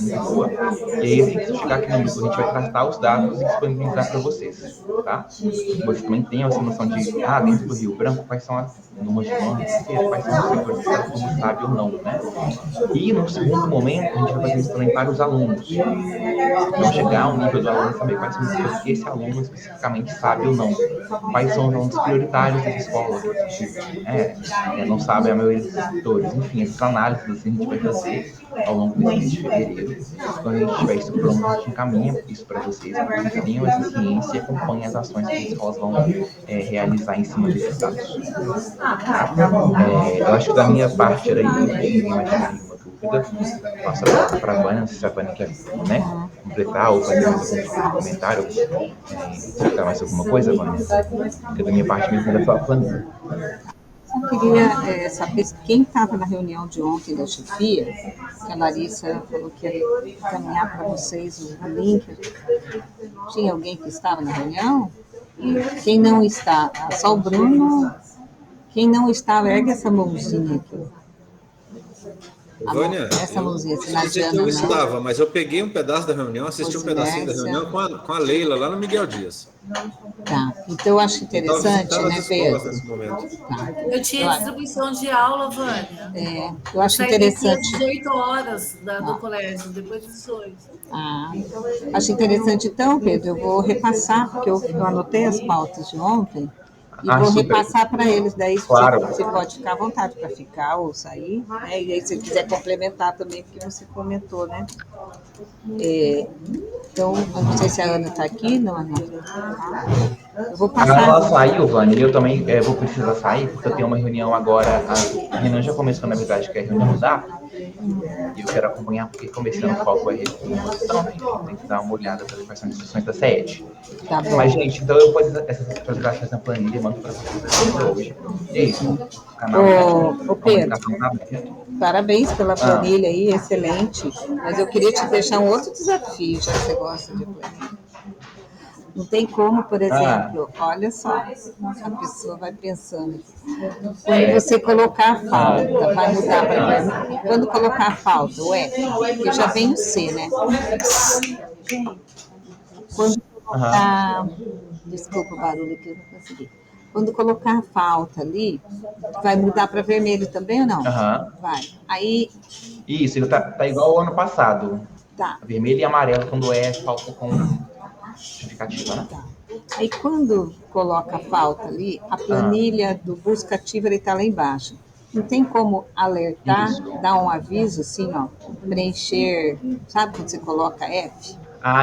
muito boa, e aí, assim que isso chegar aqui no Google, a gente vai tratar os dados e disponibilizar para vocês, tá? Vocês também tenham essa noção de, dentro do Rio Branco, quais são as números de nome, quais são os setores que cada turma sabe ou não, né? E, no segundo momento, a gente vai fazer isso também para os alunos. Então, chegar ao nível do aluno e saber quais são os setores que esse aluno especificamente sabe ou não. Quais são os alunos prioritários dessa escola. Não sabe a maioria dos setores. Enfim, essas análises assim, a gente vai fazer ao longo desse mês de fevereiro. Quando a gente tiver isso pronto, a gente encaminha isso para vocês, para que vocês tenham essa ciência e acompanhem as ações que as escolas vão realizar em cima desses dados. Eu acho que da minha parte era isso. Ninguém mais tem nenhuma dúvida. Passo a palavra para a Vânia, não sei se a Vânia quer, né, completar ou fazer mais algum tipo de comentário, explicar mais alguma coisa, Vânia? Porque da minha parte mesmo era só a planilha. Eu queria saber quem estava na reunião de ontem da chefia, que a Larissa falou que ia encaminhar para vocês o link. Tinha alguém que estava na reunião? Quem não está? Só o Bruno. Quem não estava, ergue essa mãozinha aqui. Vânia, essa mãozinha, eu estava, mas eu peguei um pedaço da reunião, assisti um pedacinho da reunião com a Leila, lá no Miguel Dias. Tá, então eu acho interessante, né, Pedro? Tá. Eu tinha distribuição de aula, Vânia. Eu acho interessante. Às 18 horas do colégio, depois de 18. Acho interessante, então, Pedro, eu vou repassar, porque eu anotei as pautas de ontem. E vou repassar para eles, daí claro. Você pode ficar à vontade para ficar ou sair, né? E aí se quiser complementar também, porque você comentou, né? Então, eu não sei se a Ana está aqui, não, Ana? Eu vou passar. Ela saiu, Vânia, e eu também vou precisar sair, porque eu tenho uma reunião agora, a reunião já começou, na verdade, que é a reunião da e eu quero acompanhar, porque começando o foco é então, tem que dar uma olhada para quais são as instruções da sede. Tá bom. Mas, gente, então eu vou fazer essas apresentações na planilha e mando para vocês hoje. E é isso. O canal Pedro, parabéns pela planilha aí, excelente. Mas eu queria te deixar um outro desafio, já que você gosta de planilha. Não tem como, por exemplo, olha só, a pessoa vai pensando. Quando você colocar a falta, vai mudar para... Quando colocar a falta, o F, porque já vem o C, né? Quando colocar... Desculpa o barulho que eu não consegui. Quando colocar a falta ali, vai mudar para vermelho também ou não? Vai. Aí... Isso, tá igual ao ano passado. Tá. Vermelho e amarelo quando é falta com... justificativa, né? Tá. Aí quando coloca a falta ali, a planilha do busca ativa está lá embaixo. Não tem como alertar, dar um aviso assim, ó, preencher, sabe quando você coloca F?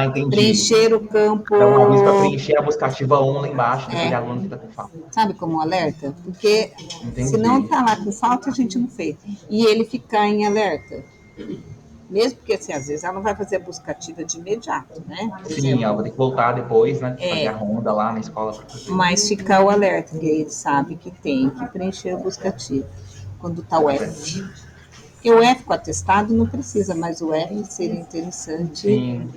Entendi. Preencher o campo... Dá um aviso para preencher a busca ativa 1 lá embaixo, daquele aluno que está com falta. Sabe como alerta? Porque se não está lá com falta, a gente não fez. E ele ficar em alerta. Mesmo porque, assim, às vezes ela não vai fazer a busca ativa de imediato, né? Sim, ela vai ter que voltar depois, né? Fazer a ronda lá na escola. Mas ficar o alerta, porque ele sabe que tem que preencher a busca ativa. Quando está o F. Porque o F com atestado não precisa, mas o F seria interessante. Sim.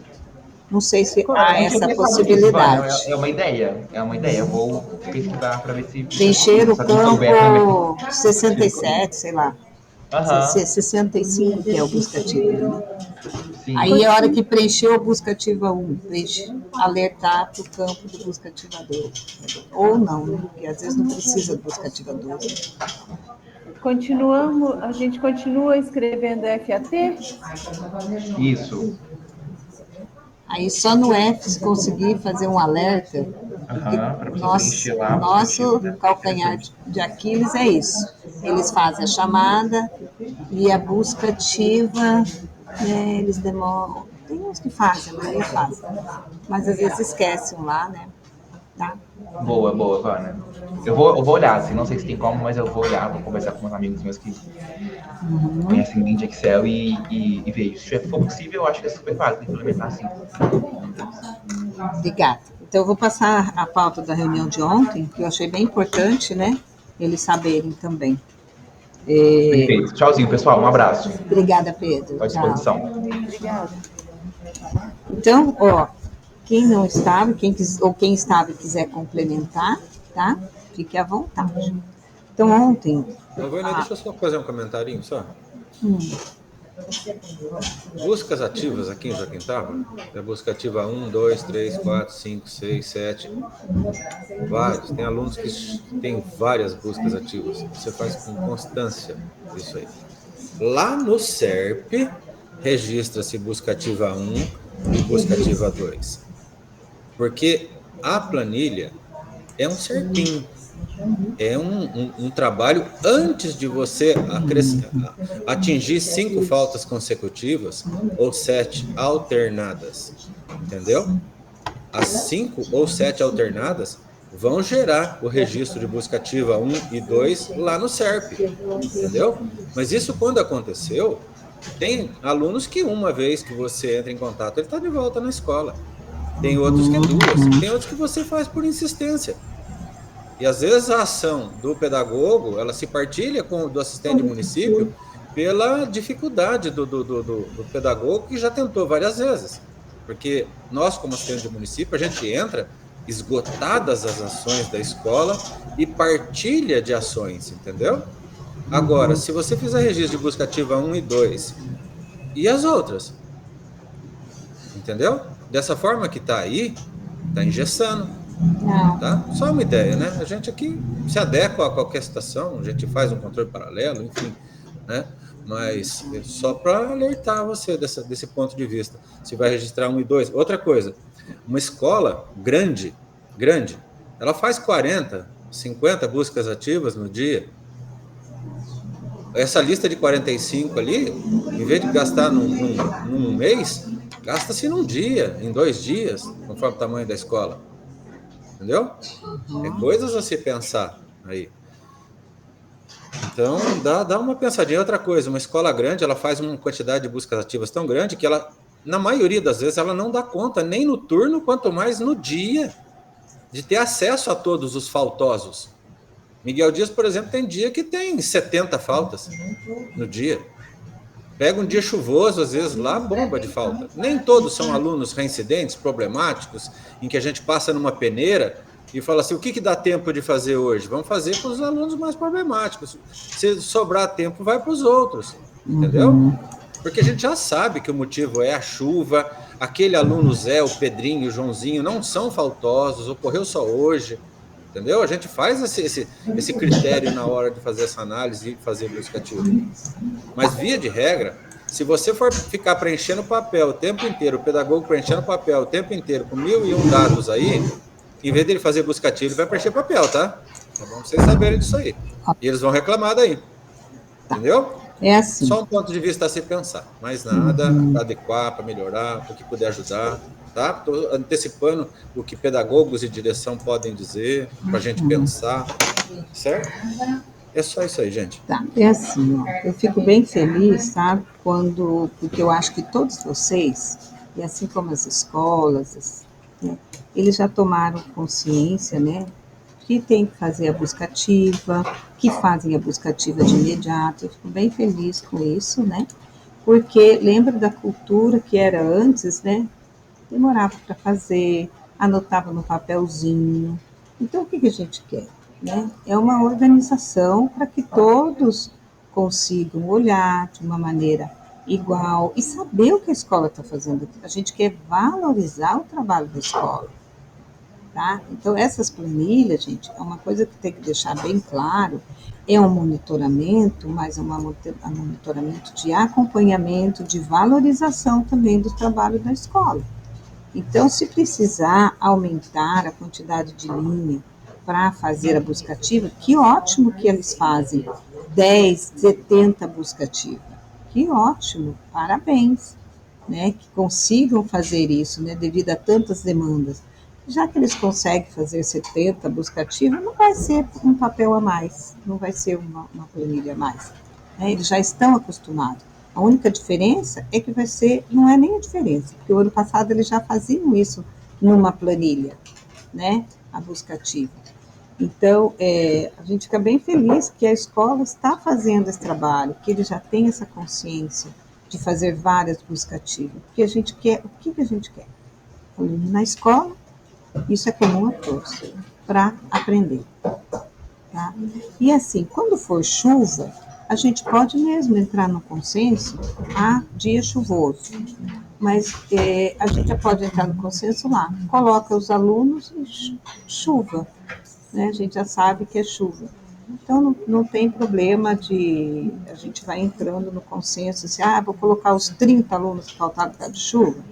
Não sei se há essa possibilidade. É uma ideia. Eu vou pesquisar para ver se... Preencher o campo 67, sei lá. 65, que é o busca ativa. Sim. Aí a hora que preencheu a busca ativa 1, alertar para o campo do busca ativa 2. Ou não, né? Porque às vezes não precisa do busca ativa 2. A gente continua escrevendo FAT? Isso. Aí só no F, se conseguir fazer um alerta, nosso calcanhar de Aquiles é isso. Eles fazem a chamada e a busca ativa, né, eles demoram. Tem uns que fazem, a maioria fazem. Mas às vezes esquecem lá, né? tá? Boa, Vânia. Eu vou olhar, assim, não sei se tem como, mas eu vou olhar, vou conversar com uns amigos meus que conhecem bem de Excel e vejo. Se for possível, eu acho que é super válido implementar, sim. Obrigada. Então, eu vou passar a pauta da reunião de ontem, que eu achei bem importante, né? Eles saberem também. Perfeito. Tchauzinho, pessoal. Um abraço. Obrigada, Pedro. À disposição. Obrigada. Então, quem não estava, quem estava e quiser complementar, tá? Fique à vontade. Então, ontem... Vânia, deixa eu só fazer um comentarinho, só. Buscas ativas aqui em Joaquim-Távora, é busca ativa 1, 2, 3, 4, 5, 6, 7, vários. Tem alunos que têm várias buscas ativas. Você faz com constância isso aí. Lá no SERP, registra-se busca ativa 1 e busca ativa 2. Porque a planilha é um certinho. É um trabalho antes de você atingir 5 faltas consecutivas ou 7 alternadas, entendeu? As 5 ou 7 alternadas vão gerar o registro de busca ativa 1 e 2 lá no SERP, entendeu? Mas isso quando aconteceu, tem alunos que uma vez que você entra em contato, ele está de volta na escola. Tem outros que é 2, tem outros que você faz por insistência. E às vezes a ação do pedagogo, ela se partilha com o do assistente de município pela dificuldade do pedagogo que já tentou várias vezes. Porque nós, como assistente de município, a gente entra esgotadas as ações da escola e partilha de ações, entendeu? Agora, se você fizer registro de busca ativa 1 e 2, e as outras? Entendeu? Dessa forma que está aí, está engessando. Tá? Só uma ideia, né? A gente aqui se adequa a qualquer situação, a gente faz um controle paralelo, enfim, né? Mas só para alertar você desse ponto de vista. Se vai registrar 1 e 2. Outra coisa, uma escola grande, ela faz 40, 50 buscas ativas no dia. Essa lista de 45 ali, em vez de gastar num mês, gasta-se num dia, em 2 dias, conforme o tamanho da escola. Entendeu? É coisas a se pensar aí. Então, dá uma pensadinha. Outra coisa, uma escola grande, ela faz uma quantidade de buscas ativas tão grande que ela, na maioria das vezes, ela não dá conta, nem no turno, quanto mais no dia, de ter acesso a todos os faltosos. Miguel Dias, por exemplo, tem dia que tem 70 faltas no dia. Pega um dia chuvoso, às vezes, lá, bomba de falta. Nem todos são alunos reincidentes, problemáticos, em que a gente passa numa peneira e fala assim, o que dá tempo de fazer hoje? Vamos fazer para os alunos mais problemáticos. Se sobrar tempo, vai para os outros, entendeu? Porque a gente já sabe que o motivo é a chuva, aquele aluno Zé, o Pedrinho, o Joãozinho, não são faltosos, ocorreu só hoje, entendeu? A gente faz esse critério na hora de fazer essa análise e fazer a busca ativa. Mas, via de regra, se você for ficar preenchendo papel o tempo inteiro, o pedagogo preenchendo papel o tempo inteiro, com 1001 dados aí, em vez dele fazer busca ativa, ele vai preencher papel, tá? É bom vocês saberem disso aí. E eles vão reclamar daí. Entendeu? É assim. Só um ponto de vista a se pensar. Mais nada, para adequar, para melhorar, para o que puder ajudar. Tá? Estou antecipando o que pedagogos e direção podem dizer, para a gente pensar. Certo? É só isso aí, gente. Tá, é assim, eu fico bem feliz, tá? Porque eu acho que todos vocês, e assim como as escolas, né, eles já tomaram consciência, né? Que tem que fazer a busca ativa, que fazem a busca ativa de imediato. Eu fico bem feliz com isso, né? Porque lembra da cultura que era antes, né? Demorava para fazer, anotava no papelzinho. Então, o que a gente quer? Né? É uma organização para que todos consigam olhar de uma maneira igual e saber o que a escola está fazendo. A gente quer valorizar o trabalho da escola. Tá? Então, essas planilhas, gente, é uma coisa que tem que deixar bem claro, é um monitoramento, mas é um monitoramento de acompanhamento, de valorização também do trabalho da escola. Então, se precisar aumentar a quantidade de linha para fazer a busca ativa, que ótimo que eles fazem 10, 70 busca ativa. Que ótimo, parabéns, né, que consigam fazer isso, né, devido a tantas demandas. Já que eles conseguem fazer 70 busca ativa, não vai ser um papel a mais, não vai ser uma planilha a mais. Né? Eles já estão acostumados. A única diferença é que vai ser, não é nem a diferença, porque o ano passado eles já faziam isso numa planilha, né? A busca ativa. Então, a gente fica bem feliz que a escola está fazendo esse trabalho, que ele já tem essa consciência de fazer várias buscas ativas. Porque a gente quer, o que a gente quer? Na escola, isso é comum a todos, para aprender. Tá? E assim, quando for chuva, a gente pode mesmo entrar no consenso a dia chuvoso. Mas a gente já pode entrar no consenso lá, coloca os alunos em chuva, né? A gente já sabe que é chuva. Então, não tem problema de a gente vai entrando no consenso, assim, vou colocar os 30 alunos que faltaram por causa de chuva.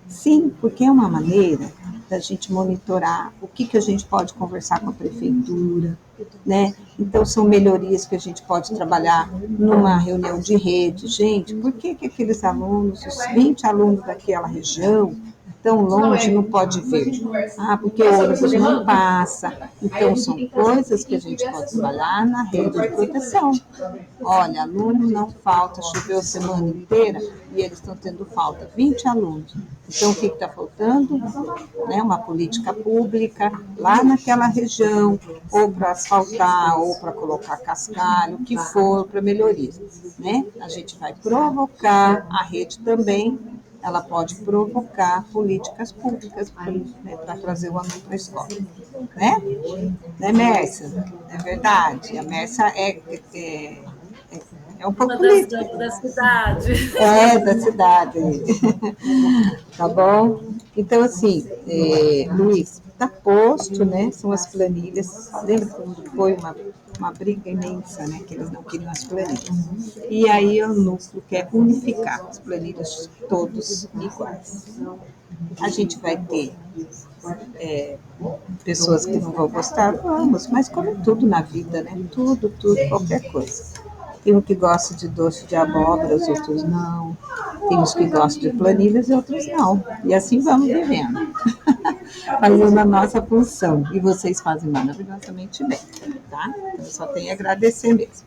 Sim, porque é uma maneira da gente monitorar o que a gente pode conversar com a prefeitura, né? Então, são melhorias que a gente pode trabalhar numa reunião de rede. Gente, por que aqueles alunos, os 20 alunos daquela região, tão longe, não pode ver? Porque o ônibus não passa. Então, são coisas que a gente pode trabalhar na rede de proteção. Olha, aluno não falta, choveu a semana inteira e eles estão tendo falta, 20 alunos. Então, o que está faltando? Né, uma política pública lá naquela região, ou para asfaltar, ou para colocar cascalho, o que for, para melhorias. Né? A gente vai provocar, a rede também, ela pode provocar políticas públicas, né, para trazer o aluno para a escola. Né, Mércia? É verdade. A Mércia é um pouco política. Da cidade. Da cidade. Tá bom? Então, assim, Luiz, está posto, né? São as planilhas. Lembra que foi uma briga imensa, né? Que eles não queriam as planilhas. E aí o núcleo quer unificar as planilhas todos iguais. A gente vai ter pessoas que não vão gostar, vamos, mas como tudo na vida, né? Tudo, qualquer coisa. Tem um que gosta de doce de abóbora, os outros não. Tem uns que gostam de planilhas e outros não. E assim vamos vivendo. Fazendo a nossa função. E vocês fazem maravilhosamente bem, tá? Eu só tenho a agradecer mesmo.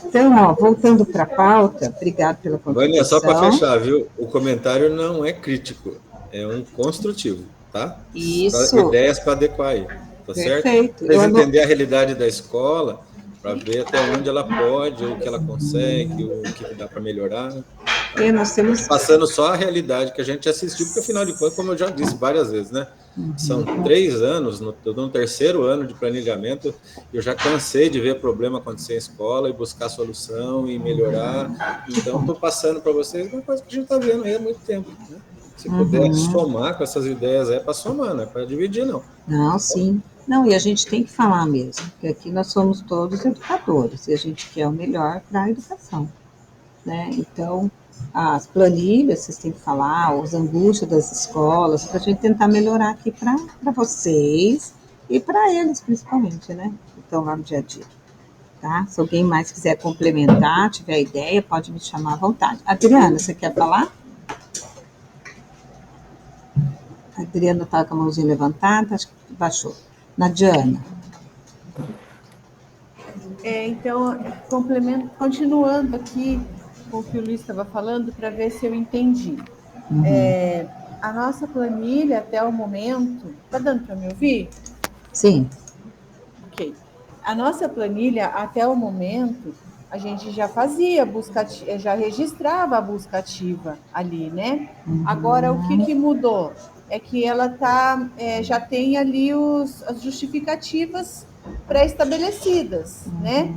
Então, voltando para a pauta, obrigado pela contribuição. Vânia, só para fechar, viu? O comentário não é crítico, é um construtivo, tá? Isso. Ideias para adequar aí, tá certo? Perfeito. Para entender a realidade da escola, para ver até onde ela pode, o que ela consegue, o que dá para melhorar. Nós temos... Passando só a realidade que a gente assistiu, porque afinal de contas, como eu já disse várias vezes, né? São 3 anos, no 3º ano de planilhamento, eu já cansei de ver problema acontecer em escola e buscar solução e melhorar. Então, estou passando para vocês uma coisa que a gente está vendo aí há muito tempo. Né? Se puder somar com essas ideias, é para somar, não é para dividir, não. Não, sim. Não, e a gente tem que falar mesmo, porque aqui nós somos todos educadores, e a gente quer o melhor para a educação. Né? Então, as planilhas, vocês têm que falar, as angústias das escolas, para a gente tentar melhorar aqui para vocês e para eles, principalmente, né? Que estão lá no dia a dia. Tá? Se alguém mais quiser complementar, tiver ideia, pode me chamar à vontade. Adriana, você quer falar? A Adriana está com a mãozinha levantada, acho que baixou. Nadiana. Então, continuando aqui com o que o Luiz estava falando, para ver se eu entendi. A nossa planilha, até o momento... Está dando para me ouvir? Sim. Ok. A nossa planilha, até o momento, a gente já fazia já registrava a busca ativa ali, né? Agora, o que mudou? É que ela já tem ali as justificativas pré-estabelecidas, né?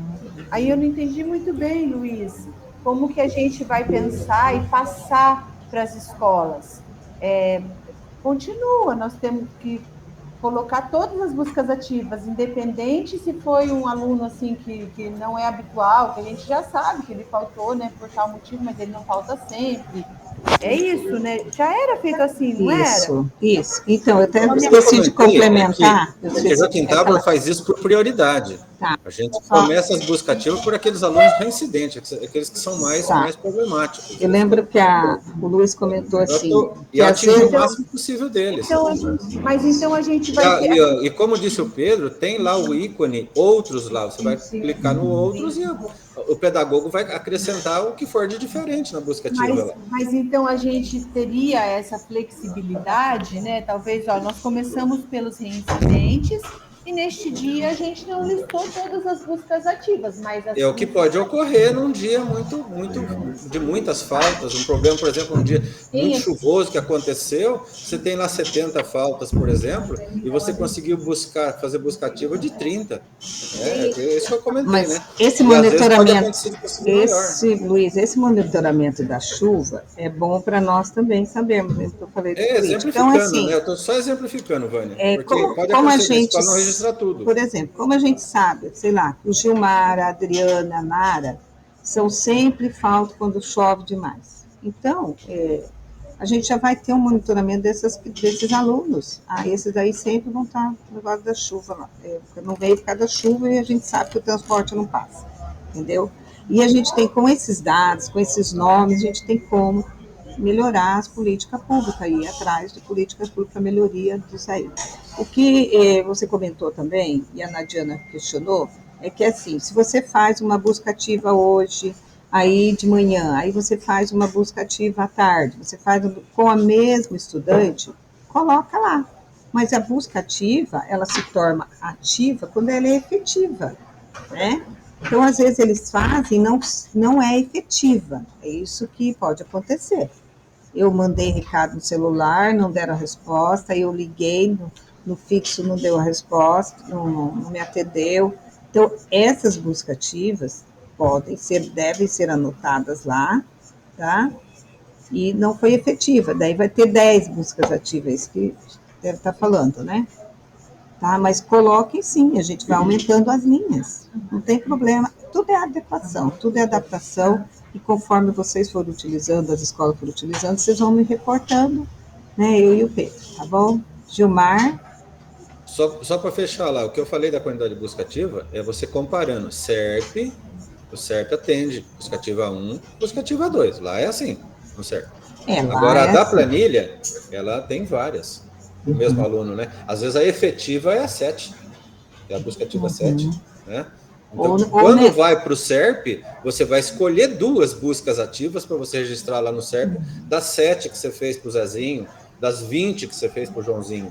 Aí eu não entendi muito bem, Luiz, como que a gente vai pensar e passar para as escolas. Continua, nós temos que colocar todas as buscas ativas, independente se foi um aluno assim que não é habitual, que a gente já sabe que ele faltou, né, por tal motivo, mas ele não falta sempre. É isso, né? Já era feito assim, não era? Isso. Então, eu até esqueci de complementar. Porque Joaquim Távora faz isso por prioridade. Tá. A gente começa as buscativas por aqueles alunos reincidentes, aqueles que são mais problemáticos. Eu lembro que o Luiz comentou assim... E atingir o máximo possível deles. Então, mas então a gente vai ter... E como disse o Pedro, tem lá o ícone Outros lá. Você vai clicar no Outros e o pedagogo vai acrescentar o que for de diferente na buscativa lá. Mas então a gente teria essa flexibilidade, né? Talvez, nós começamos pelos reincidentes e neste dia a gente não listou todas as buscas ativas, mas... Assim, é o que pode ocorrer num dia de muitas faltas, um problema, por exemplo, um dia muito chuvoso que aconteceu, você tem lá 70 faltas, por exemplo, e você conseguiu fazer busca ativa de 30. Isso que eu comentei, mas né? Esse monitoramento, Luiz, esse monitoramento da chuva é bom para nós também sabermos, né? Eu falei exemplificando, então, assim, né? Eu estou só exemplificando, Vânia, porque pode acontecer que a escola não registra tudo. Por exemplo, como a gente sabe, sei lá, o Gilmar, a Adriana, a Nara, são sempre faltas quando chove demais. Então, a gente já vai ter um monitoramento desses alunos. Esses aí sempre vão estar no negócio da chuva lá. Não veio por causa da chuva e a gente sabe que o transporte não passa, entendeu? E a gente tem, com esses dados, com esses nomes, a gente tem como melhorar as políticas públicas, ir atrás de políticas públicas, melhoria disso aí. O que você comentou também, e a Nadiana questionou, é que assim, se você faz uma busca ativa hoje, aí de manhã, aí você faz uma busca ativa à tarde, você faz com a mesma estudante, coloca lá. Mas a busca ativa, ela se torna ativa quando ela é efetiva, né? Então, às vezes, eles fazem e não é efetiva. É isso que pode acontecer. Eu mandei recado no celular, não deram a resposta, eu liguei no fixo, não deu a resposta, não me atendeu. Então, essas buscas ativas devem ser anotadas lá, tá? E não foi efetiva. Daí vai ter 10 buscas ativas, que deve estar falando, né? Tá? Mas coloquem sim, a gente vai aumentando as linhas, não tem problema, tudo é adequação, tudo é adaptação, e conforme vocês forem utilizando, as escolas forem utilizando, vocês vão me reportando, né, eu e o Pedro, tá bom? Gilmar? Só para fechar lá, o que eu falei da quantidade de busca ativa é você comparando SERP, o SERP atende busca ativa 1, busca ativa 2, lá é assim, no SERP. Agora, a da planilha, ela tem várias. O mesmo aluno, né? Às vezes a efetiva é a 7, é a busca ativa 7, né? Então, quando vai para o SERP, você vai escolher 2 buscas ativas para você registrar lá no SERP, das 7 que você fez para o Zezinho, das 20 que você fez para o Joãozinho.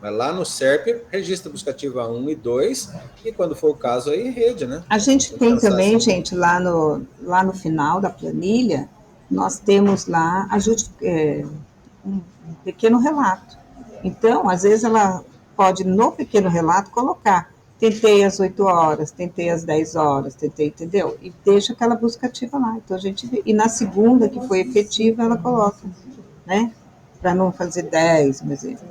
Mas lá no SERP, registra busca ativa 1 e 2, e quando for o caso, aí em rede, né? A gente tem também, assim, gente, lá no final da planilha, nós temos lá um pequeno relato. Então, às vezes ela pode, no pequeno relato, colocar, tentei às 8 horas, tentei às 10 horas, entendeu? E deixa aquela busca ativa lá. Então, a gente vê. E na segunda, que foi efetiva, ela coloca, né? Para não fazer 10, por exemplo.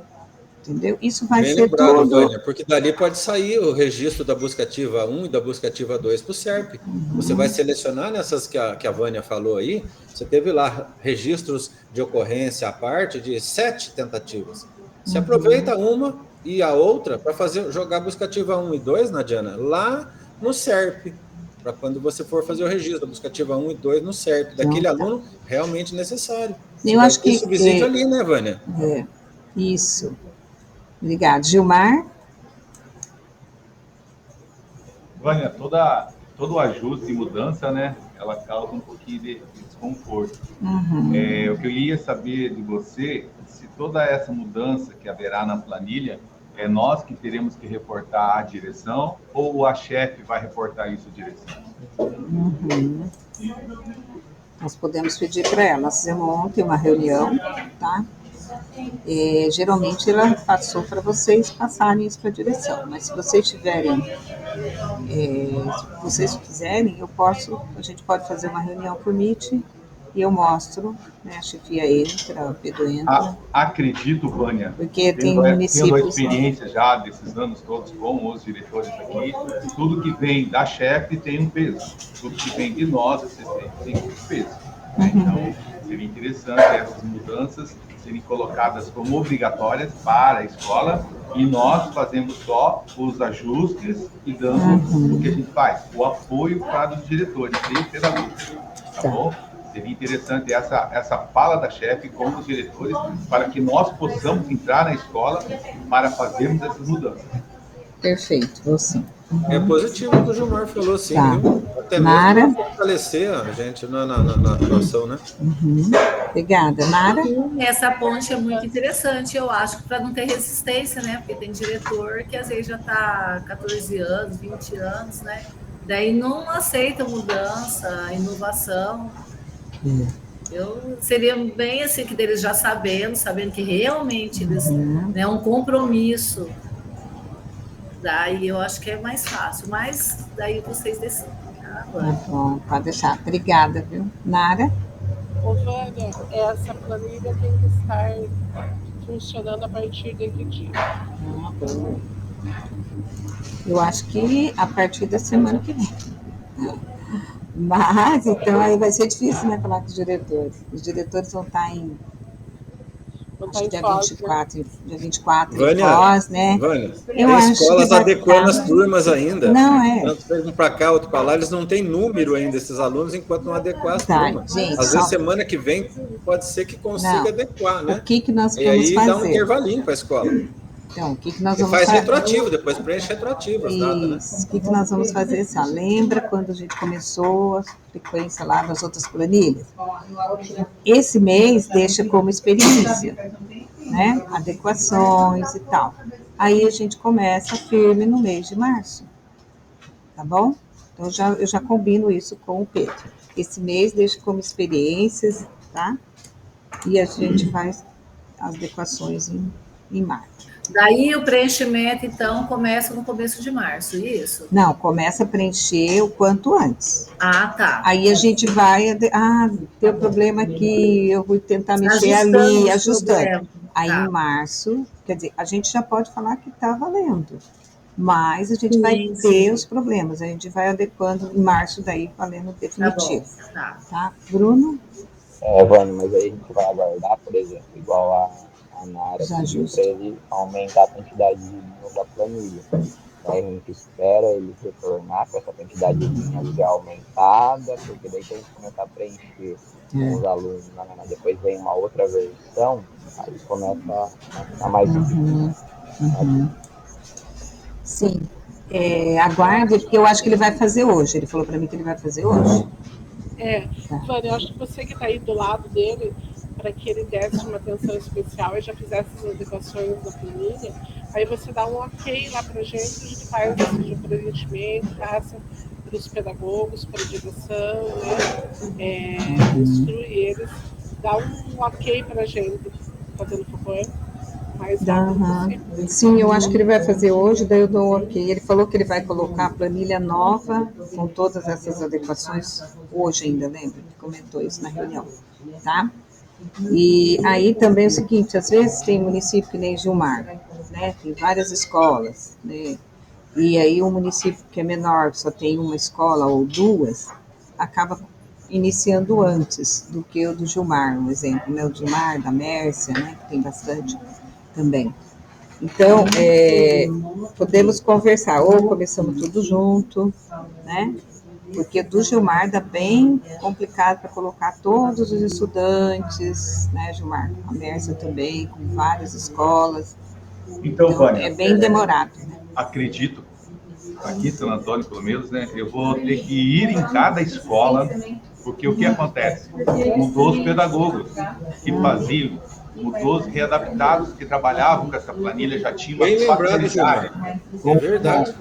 Entendeu? Isso vai bem ser lembrado, tudo... Vânia, porque dali pode sair o registro da busca ativa 1 e da busca ativa 2 para o SERP. Você vai selecionar nessas que a Vânia falou aí, você teve lá registros de ocorrência à parte de 7 tentativas. Você aproveita uma e a outra para jogar a busca ativa 1 e 2, Nadiana, lá no SERP, para quando você for fazer o registro da busca ativa 1 e 2 no SERP, daquele aluno realmente necessário. Eu acho que subsídio ali, né, Vânia? Isso. Obrigada. Gilmar? Vânia, todo ajuste e mudança, né, ela causa um pouquinho de desconforto. O que eu ia saber de você, se toda essa mudança que haverá na planilha, é nós que teremos que reportar à direção ou a chefe vai reportar isso à direção? Nós podemos pedir para ela. Nós fizemos ontem uma reunião, tá? Geralmente ela passou para vocês passarem isso para a direção, mas se vocês tiverem, se vocês quiserem, a gente pode fazer uma reunião por Meet e eu mostro, né, a chefia entra, o Pedro entra. Acredito, Vânia, porque tem municípios... Tendo a experiência já desses anos todos com os diretores aqui, tudo que vem da chefe tem um peso, tudo que vem de nós, assistentes, tem um peso. Então, seria interessante essas mudanças serem colocadas como obrigatórias para a escola e nós fazemos só os ajustes e dando o que a gente faz, o apoio para os diretores e pedagogos, tá bom? Seria interessante essa fala da chefe com os diretores para que nós possamos entrar na escola para fazermos essas mudanças. Perfeito, vou sim. É positivo o que o Gilmar falou, sim, tá. Viu? Até Nara? mesmo para fortalecer a gente na atuação, né? Obrigada. Nara? Essa ponte é muito interessante, eu acho, para não ter resistência, né? Porque tem diretor que às vezes já está 14 anos, 20 anos, né? Daí não aceita mudança, inovação. Eu seria bem assim, que deles já sabendo que realmente eles, né, um compromisso. Daí eu acho que é mais fácil, mas daí vocês decidem. Tá bom, pode deixar. Obrigada, viu? Nara? Ô, Vânia, essa planilha tem que estar funcionando a partir de que dia? Eu acho que a partir da semana que vem. Mas, então, aí vai ser difícil, né, falar com os diretores. Os diretores vão estar em... Acho que dia 24, dia 24 Vânia, pós, né? Vânia, eu tem acho escolas que adequando as turmas ainda. Não, é. Tanto um para cá, outro para lá, eles não têm número ainda, esses alunos, enquanto não adequar as turmas. Gente, às vezes, semana que vem, pode ser que consiga adequar, né? O que nós e vamos aí fazer? Dá um intervalinho para a escola. Então, o que nós vamos fazer? Faz retroativo, depois preenche retroativo as datas, né? O que nós vamos fazer? Lembra quando a gente começou a frequência lá nas outras planilhas? Esse mês deixa como experiência, né? Adequações e tal. Aí a gente começa firme no mês de março, tá bom? Então eu já combino isso com o Pedro. Esse mês deixa como experiências, tá? E a gente faz as adequações em março. Daí o preenchimento, então, começa no começo de março, isso? Não, começa a preencher o quanto antes. Ah, tá. Aí a gente vai... tem um problema aqui, eu vou tentar mexer ali, ajustando. Aí em março, quer dizer, a gente já pode falar que está valendo, mas a gente vai ter os problemas, a gente vai adequando em março, daí valendo definitivo. Tá? Bruno? Vânia, mas aí a gente vai aguardar, por exemplo, igual a Nara pediu para ele aumentar a quantidade de linhas da planilha. Aí a gente espera ele retornar com essa quantidade de linhas já aumentada, porque daí que a gente começar a preencher com os alunos, depois vem uma outra versão, aí começa a ficar mais difícil. Sim. Aguarde, porque eu acho que ele vai fazer hoje. Ele falou para mim que ele vai fazer hoje. Vânia, eu acho que você que está aí do lado dele, para que ele desse uma atenção especial e já fizesse as adequações da planilha, aí você dá um ok lá para a gente faz o preenchimento, passa para os pedagogos, para a direção, né? Instrui eles, dá um ok para a gente, fazendo favor. Sim, eu acho que ele vai fazer hoje, daí eu dou um ok. Ele falou que ele vai colocar a planilha nova com todas essas adequações hoje ainda, lembra? Ele comentou isso na reunião, tá? E aí também é o seguinte, às vezes tem município que nem Gilmar, né? Tem várias escolas, né? E aí um município que é menor, que só tem uma escola ou duas, acaba iniciando antes do que o do Gilmar, um exemplo, né? O Gilmar, da Mércia, né? Que tem bastante também. Então, podemos conversar, ou começamos tudo junto, né? Porque do Gilmar dá bem complicado para colocar todos os estudantes, né, Gilmar? A Mércia também, com várias escolas. Então, Vânia, é bem demorado. Né? Acredito, aqui em São Antônio, pelo menos, né, eu vou ter que ir em cada escola, porque o que acontece? Mudou os pedagogos que faziam, mudou os readaptados que trabalhavam com essa planilha, já tinham uma facilidade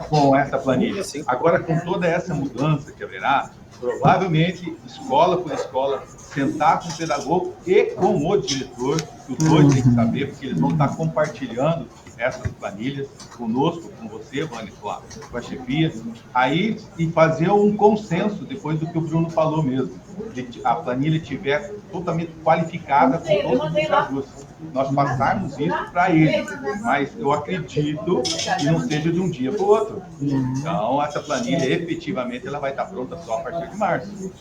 com essa planilha. Agora, com toda essa mudança que haverá, provavelmente, escola por escola, sentar com o pedagogo e com o diretor, que os dois têm que saber, porque eles vão estar compartilhando essas planilhas conosco, com você, Vânia, com a chefia, aí e fazer um consenso depois do que o Bruno falou mesmo, de a planilha estiver totalmente qualificada com todos os ajustes. nós passarmos isso para ele, mas eu acredito que não seja de um dia para o outro. Então, essa planilha, efetivamente, ela vai estar pronta só a partir de março.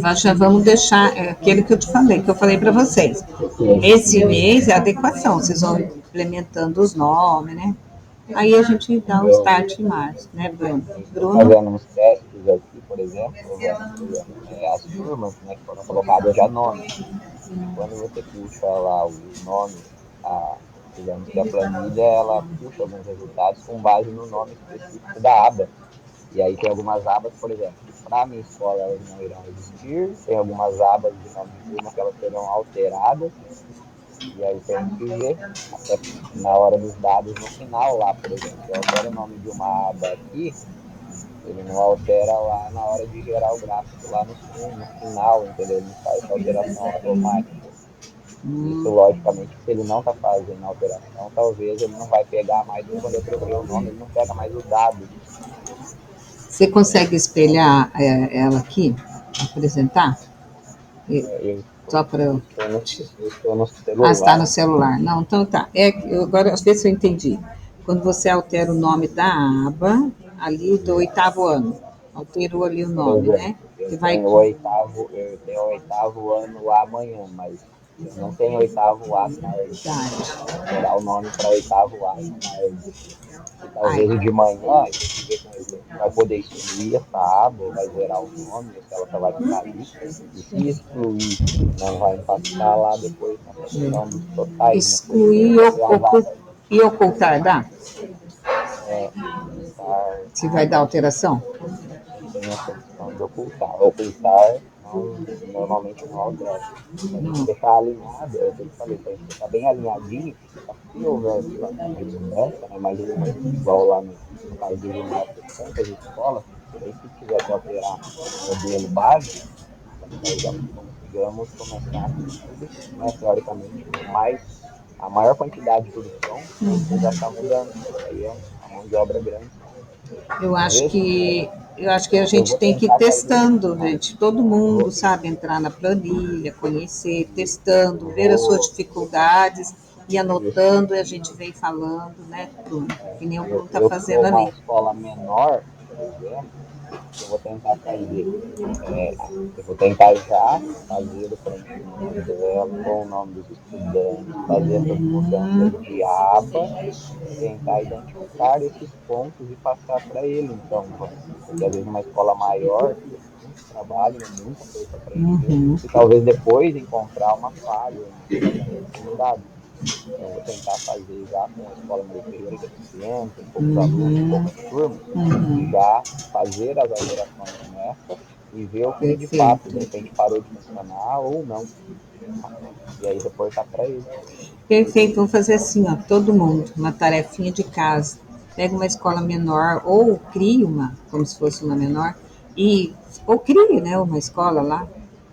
Nós já vamos deixar aquele que eu falei para vocês. Esse mês é adequação, vocês vão implementando os nomes, né? Aí a gente dá o start em março, né, Bruno? Fazendo uns testes aqui, por exemplo, as turmas, né, que foram colocadas já nomes. Quando você puxa lá o nome, digamos que a planilha, ela puxa alguns resultados com base no nome específico da aba. E aí tem algumas abas, por exemplo, para a minha escola elas não irão existir, tem algumas abas de nome de turma que elas serão alteradas, e aí tem que ver, até na hora dos dados no final lá, por exemplo, se eu altero o nome de uma aba aqui, ele não altera lá na hora de gerar o gráfico lá no final, entendeu? Ele não faz essa alteração automática. Isso, logicamente, se ele não está fazendo alteração, talvez ele não vai pegar mais, quando eu troquei o nome, ele não pega mais o dado. Você consegue espelhar ela aqui, apresentar? Só para eu... Estou no celular. está no celular. Não, então tá. Agora, às vezes eu entendi. Quando você altera o nome da aba, ali do 8º ano, alterou ali o nome, né? Eu tenho o 8º ano lá amanhã, mas eu não tenho 8º A tarde. Alterar o nome para 8º A tarde. E talvez de manhã, vai poder excluir essa aba, vai zerar o nome, se ela só vai ficar ali. E se excluir, não vai impactar lá depois na questão dos totais. Excluir e ocultar, dá? Se vai dar alteração? Tem a opção de ocultar. Ocultar normalmente não altera. Tem que deixar alinhado, eu sempre falei, tem que deixar bem alinhadinho. Se houver de mudança, né, mas igual lá no caso de ginástica, tantas escolas, se tiver que alterar o modelo base, nós já consigamos começar tudo, né, teoricamente, mas a maior quantidade de produção já está mudando. Aí é uma mão de obra grande. Eu acho que a gente tem que ir testando, gente. Todo mundo sabe entrar na planilha, conhecer, testando, ver as suas dificuldades e anotando, e a gente vem falando, né, Bruno? Que nem o Bruno está fazendo ali. Uma escola menor, por exemplo, eu vou tentar já fazer o preenchimento dela com o nome dos estudantes, fazer essas mudanças de aba, tentar identificar esses pontos e passar para ele. Então, porque às vezes uma escola maior, muito trabalho, muita coisa para preencher, e talvez depois encontrar uma falha, um dado. Então, vou tentar fazer já com a escola meio inferior de deficiente, poucos alunos, poucas turmas, e já fazer as alterações nessa e ver o que de fato, de repente, parou de funcionar ou não. E aí reportar para ele. Perfeito, vamos fazer assim, ó, todo mundo, uma tarefinha de casa. Pega uma escola menor ou crie uma, como se fosse uma menor, ou crie, né, uma escola lá.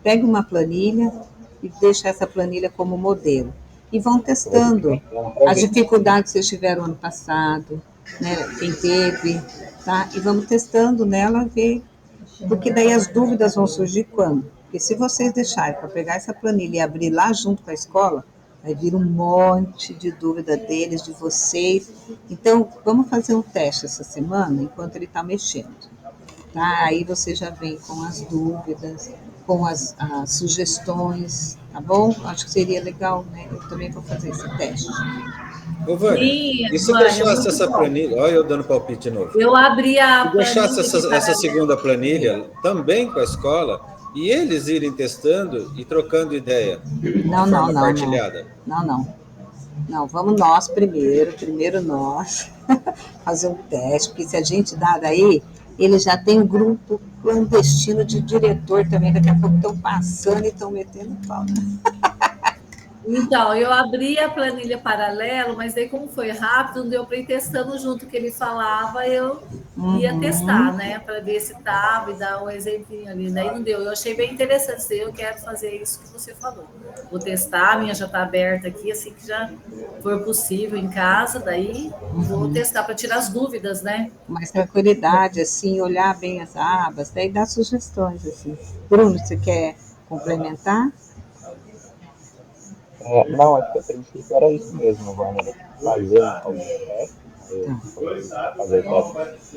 Pega uma planilha e deixa essa planilha como modelo. E vão testando as dificuldades que vocês tiveram ano passado, né, quem teve, tá? E vamos testando nela, ver, porque daí as dúvidas vão surgir quando? Porque se vocês deixarem para pegar essa planilha e abrir lá junto com a escola, vai vir um monte de dúvida deles, de vocês. Então, vamos fazer um teste essa semana, enquanto ele está mexendo. Tá? Aí você já vem com as dúvidas, com as sugestões, tá bom? Acho que seria legal, né? Eu também vou fazer esse teste. Ô, Vânia, e se deixasse essa planilha... Olha eu dando palpite de novo. Eu abri a planilha... Se deixasse essa segunda planilha também com a escola, e eles irem testando e trocando ideia de forma partilhada? Não, vamos nós primeiro nós, fazer um teste, porque se a gente dá daí, ele já tem um grupo clandestino de diretor também, daqui a pouco estão passando e estão metendo pau. Então, eu abri a planilha paralelo, mas aí como foi rápido, não deu para ir testando junto o que ele falava, eu ia testar, né, para ver se estava e dar um exemplinho ali, daí não deu. Eu achei bem interessante, eu quero fazer isso que você falou. Vou testar, a minha já está aberta aqui, assim que já for possível em casa, daí vou testar para tirar as dúvidas, né? Mais tranquilidade, assim, olhar bem as abas, daí dar sugestões, assim. Bruno, você quer complementar? Não, acho que a princípio era isso mesmo, Wagner. Fazer alguns testes, fazer testes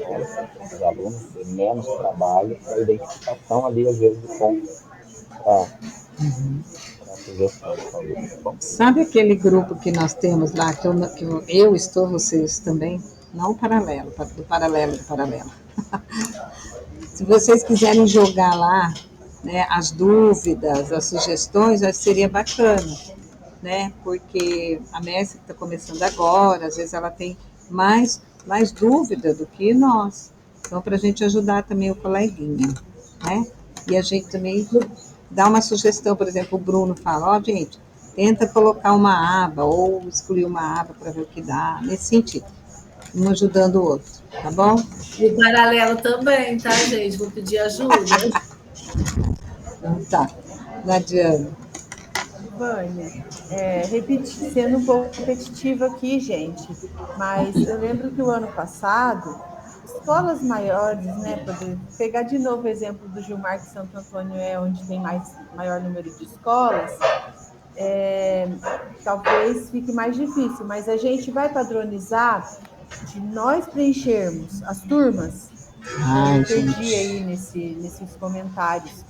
com os alunos, ter menos trabalho para a identificação ali, às vezes, de pontos para sugestão. Sabe aquele grupo que nós temos lá, que eu estou, vocês também? Não o paralelo, do paralelo do paralelo. Se vocês quiserem jogar lá, né, as dúvidas, as sugestões, acho que seria bacana, né? Porque a Mércia que está começando agora, às vezes ela tem mais dúvida do que nós. Então, para a gente ajudar também o coleguinha, né? E a gente também dá uma sugestão, por exemplo, o Bruno fala, ó, gente, tenta colocar uma aba ou excluir uma aba para ver o que dá, nesse sentido. Um ajudando o outro, tá bom? E o paralelo também, tá, gente? Vou pedir ajuda. Então tá. Nadiana. Vânia, sendo um pouco repetitiva aqui, gente, mas eu lembro que o ano passado, escolas maiores, né, poder pegar de novo o exemplo do Gilmar, que Santo Antônio é onde tem maior número de escolas, talvez fique mais difícil, mas a gente vai padronizar de nós preenchermos as turmas. Eu perdi aí nesses comentários,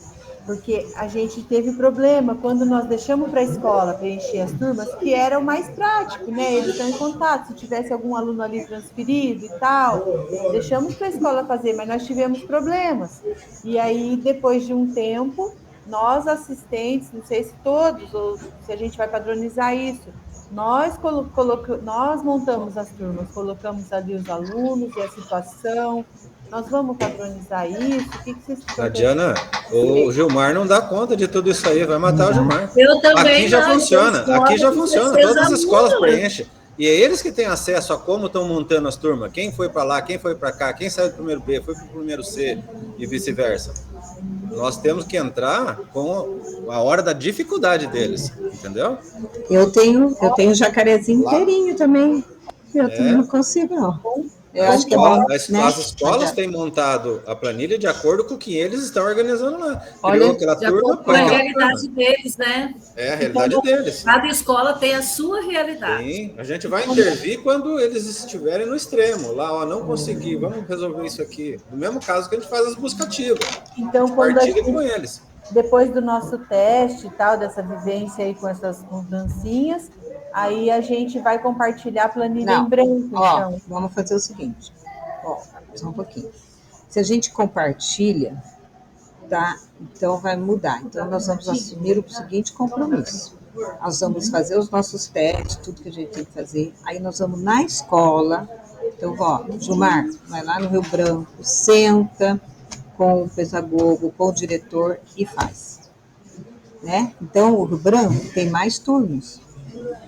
porque a gente teve problema quando nós deixamos para a escola preencher as turmas, que era o mais prático, né? Eles estão em contato, se tivesse algum aluno ali transferido e tal, deixamos para a escola fazer, mas nós tivemos problemas. E aí, depois de um tempo, nós assistentes, não sei se todos, ou se a gente vai padronizar isso, nós montamos as turmas, colocamos ali os alunos e a situação. Nós vamos padronizar isso? O que vocês estão Diana, o Gilmar não dá conta de tudo isso aí, vai matar o Gilmar. Eu também aqui já funciona, todas as escolas preenchem. E é eles que têm acesso a como estão montando as turmas, quem foi para lá, quem foi para cá, quem saiu do primeiro B, foi para o primeiro C e vice-versa. Nós temos que entrar com a hora da dificuldade deles, entendeu? Eu tenho jacarezinho inteirinho também. Eu também não consigo, não. Eu acho que é bom, as escolas têm montado a planilha de acordo com o que eles estão organizando lá. Olha, de acordo com a realidade deles, né? É a realidade deles. Cada escola tem a sua realidade. Sim, a gente vai intervir quando eles estiverem no extremo. Lá, ó, não consegui, vamos resolver isso aqui. No mesmo caso que a gente faz as buscativas. Então, quando com eles. Depois do nosso teste e tal, dessa vivência aí com essas mudancinhas, aí a gente vai compartilhar a planilha em branco. Então. Vamos fazer o seguinte. Só um pouquinho. Se a gente compartilha, tá? Então vai mudar. Então nós vamos assumir o seguinte compromisso. Nós vamos fazer os nossos testes, tudo que a gente tem que fazer. Aí nós vamos na escola. Então, Gilmar, vai lá no Rio Branco, senta com o pedagogo, com o diretor e faz. Né? Então, o Rio Branco tem mais turnos.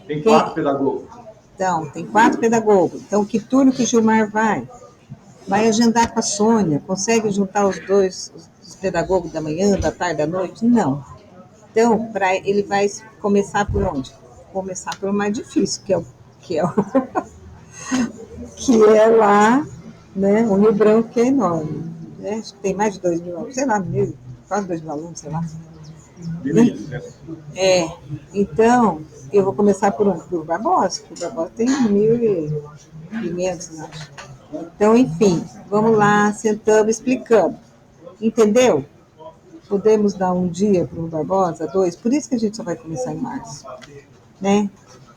Tem 4 pedagogos. Então, tem 4 pedagogos. Então, que turno que o Gilmar vai? Vai agendar com a Sônia? Consegue juntar os dois, os pedagogos da manhã, da tarde, da noite? Não. Então, ele vai começar por onde? Começar pelo mais difícil, que é lá, né? O Rio Branco, que é enorme. Né? Acho que tem mais de 2 mil alunos, sei lá, quase 2 mil alunos, sei lá. Então, eu vou começar por Barbosa, porque o Barbosa tem 1.500, acho. Então, enfim, vamos lá, sentamos, explicamos. Entendeu? Podemos dar um dia para o Barbosa, 2, por isso que a gente só vai começar em março. Né?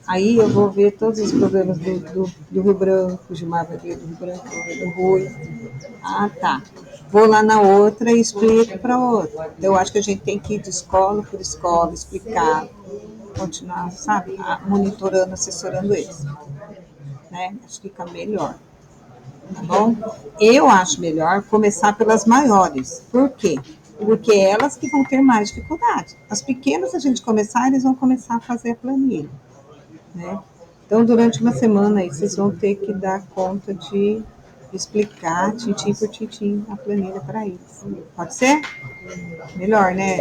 Aí eu vou ver todos os problemas do Rio Branco, o Gilmar vai ver do Rio Branco, vai ver do Rui. Ah, tá. Vou lá na outra e explico para outra. Eu acho que a gente tem que ir de escola por escola, explicar, continuar, sabe, monitorando, assessorando eles. Né? Acho que fica melhor. Tá bom? Eu acho melhor começar pelas maiores. Por quê? Porque elas que vão ter mais dificuldade. As pequenas, a gente começar, eles vão começar a fazer a planilha. Né? Então, durante uma semana, aí, vocês vão ter que dar conta de explicar tintim por tintim a planilha para eles. Pode ser? Melhor, né?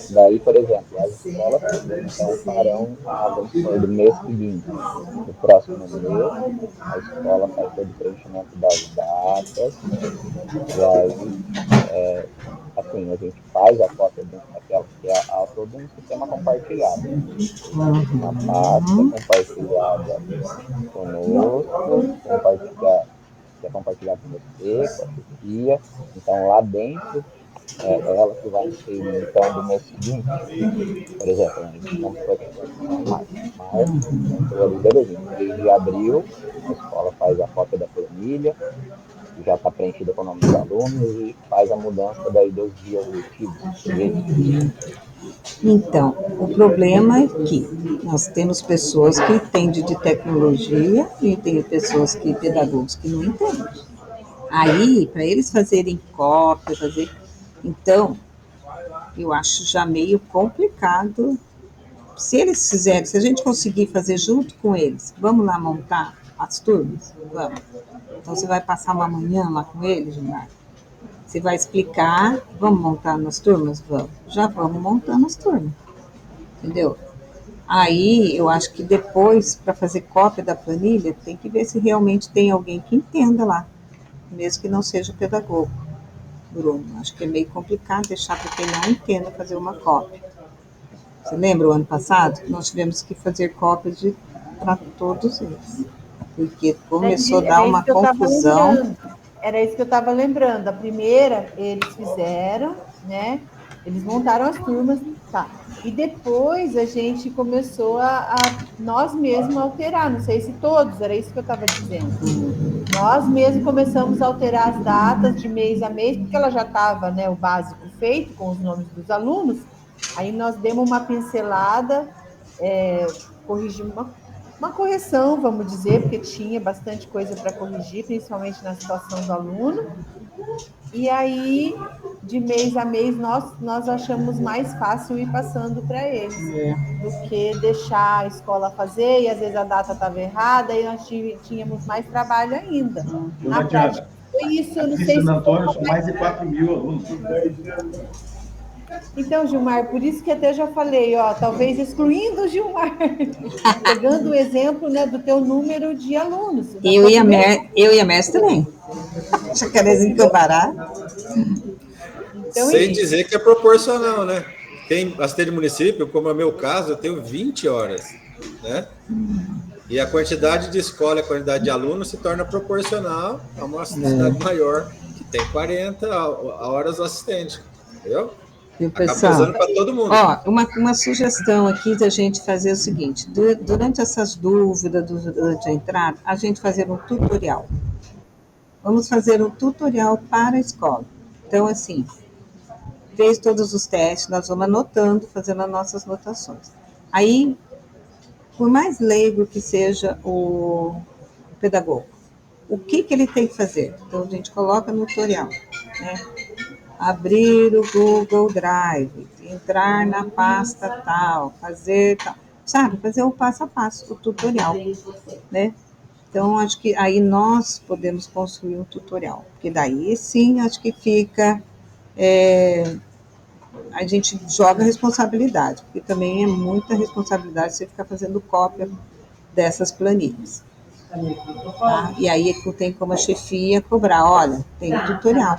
Daí, por exemplo, as escolas então farão, vamos supor, do mês seguinte, no próximo mês, a escola faz todo o preenchimento das datas, e aí, assim, a gente faz a cópia daquela, que é todo um sistema compartilhado. Uma pasta compartilhada conosco, que é compartilhado com você, com a chefia. Então, lá dentro, ela que vai inserir, então, do mês seguinte, por exemplo, a gente vamos supor que a gente vai começar em março, entrou ali, beleza, no mês de abril, a escola faz a cópia da planilha, já está preenchida com o nome dos alunos e faz a mudança daí dos dias letivos. Então, o problema é que nós temos pessoas que entendem de tecnologia e tem pessoas que, pedagogos, que não entendem. Aí, para eles fazerem cópia, então, eu acho já meio complicado. Se eles fizerem, se a gente conseguir fazer junto com eles, vamos lá montar as turmas? Vamos. Então, você vai passar uma manhã lá com eles, Gilmar? Você vai explicar, vamos montar nas turmas? Vamos. Já vamos montando as turmas. Entendeu? Aí, eu acho que depois, para fazer cópia da planilha, tem que ver se realmente tem alguém que entenda lá, mesmo que não seja o pedagogo. Bruno, acho que é meio complicado deixar para quem não entenda fazer uma cópia. Você lembra o ano passado? Nós tivemos que fazer cópias para todos eles, porque começou a dar uma confusão. Era isso que eu estava lembrando. A primeira, eles fizeram, né? Eles montaram as turmas, tá. E depois a gente começou a nós mesmos alterar, não sei se todos, era isso que eu estava dizendo. Nós mesmos começamos a alterar as datas de mês a mês, porque ela já estava, né, o básico feito, com os nomes dos alunos. Aí nós demos uma pincelada, corrigimos uma correção, vamos dizer, porque tinha bastante coisa para corrigir, principalmente na situação do aluno. E aí, de mês a mês, nós achamos mais fácil ir passando para eles, do que deixar a escola fazer, e às vezes a data estava errada, e nós tínhamos mais trabalho ainda. Na prática, foi isso, eu não sei se... Santo Antônio são mais de 4.000 alunos. Então, Gilmar, por isso que até já falei, talvez excluindo o Gilmar, pegando o exemplo, né, do teu número de alunos. Eu e a Mércia também. Jacarezinho Cambará. Então, sem dizer que é proporcional, né? Tem bastante município, como é o meu caso, eu tenho 20 horas, né? E a quantidade de escola, a quantidade de alunos se torna proporcional a uma cidade maior, que tem 40 horas o assistente, entendeu? Viu, pessoal? Para todo mundo. Uma sugestão aqui da gente fazer o seguinte: durante essas dúvidas, durante a entrada, a gente fazer um tutorial. Vamos fazer um tutorial para a escola. Então, assim, fez todos os testes, nós vamos anotando, fazendo as nossas anotações. Aí, por mais leigo que seja o pedagogo, o que ele tem que fazer? Então, a gente coloca no tutorial, né? Abrir o Google Drive, entrar na pasta tal, fazer tal, sabe? Fazer o passo a passo, o tutorial, né? Então, acho que aí nós podemos construir um tutorial, porque daí sim, acho que fica, a gente joga a responsabilidade, porque também é muita responsabilidade você ficar fazendo cópia dessas planilhas. Tá? E aí tem como a chefia cobrar, olha, tem um tutorial.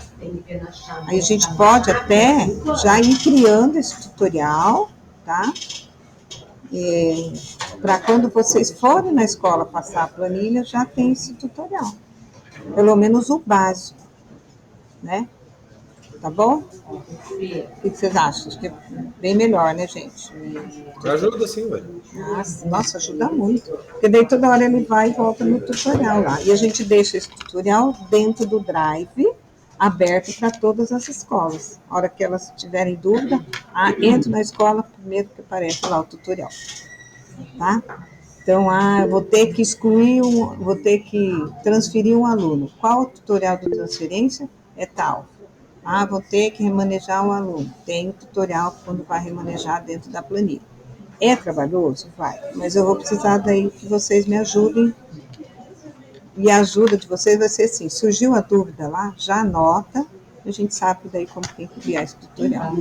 Aí a gente pode até já ir criando esse tutorial, tá? Para quando vocês forem na escola passar a planilha, já tem esse tutorial. Pelo menos o básico, né? Tá bom? O que vocês acham? Acho que é bem melhor, né, gente? Ajuda sim, velho. Nossa, ajuda muito. Porque daí toda hora ele vai e volta no tutorial lá. E a gente deixa esse tutorial dentro do Drive, aberto para todas as escolas. A hora que elas tiverem dúvida, entro na escola, primeiro que aparece lá o tutorial. Tá? Então, vou ter que vou ter que transferir um aluno. Qual o tutorial de transferência? É tal. Vou ter que remanejar um aluno. Tem um tutorial quando vai remanejar dentro da planilha. É trabalhoso? Vai. Mas eu vou precisar daí que vocês me ajudem E a ajuda de vocês vai ser assim, surgiu a dúvida lá, já anota, a gente sabe daí como tem que criar esse tutorial.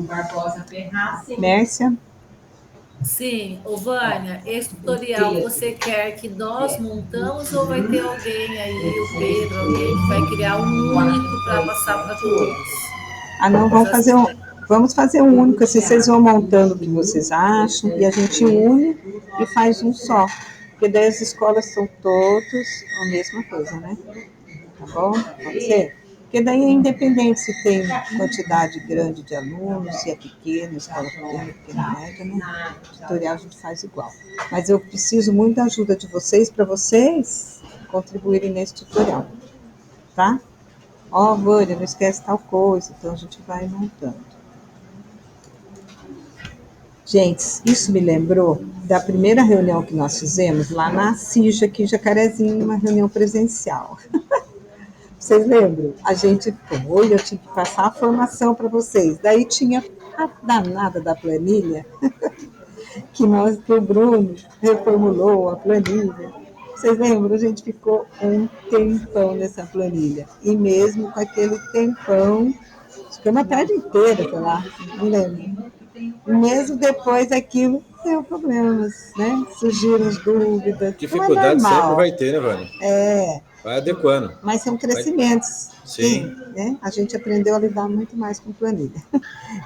Mércia? Sim, Vânia, esse tutorial você quer que nós montamos ou vai ter alguém aí, o Pedro, alguém que vai criar um único para passar para todos? Ah, não, vamos fazer um único, assim, vocês vão montando o que vocês acham e a gente une e faz um só. Porque daí as escolas são todas a mesma coisa, né? Tá bom? Pode ser? Porque daí é independente se tem quantidade grande de alunos, se é pequeno, escola pequena, média, né? O tutorial a gente faz igual. Mas eu preciso muito da ajuda de vocês para vocês contribuírem nesse tutorial, tá? Ó, Vânia, não esquece tal coisa, então a gente vai montando. Gente, isso me lembrou da primeira reunião que nós fizemos lá na CIJ, aqui em Jacarezinho, uma reunião presencial. Vocês lembram? A gente foi, eu tive que passar a formação para vocês. Daí tinha a danada da planilha, que o Bruno reformulou a planilha. Vocês lembram? A gente ficou um tempão nessa planilha. E mesmo com aquele tempão, ficou uma tarde inteira, sei lá, não lembro. E mesmo depois aquilo deu problemas, né? Surgiram as dúvidas. Dificuldade sempre vai ter, né, Vânia? É. Vai adequando. Mas são crescimentos. Sim. Né? A gente aprendeu a lidar muito mais com planilha.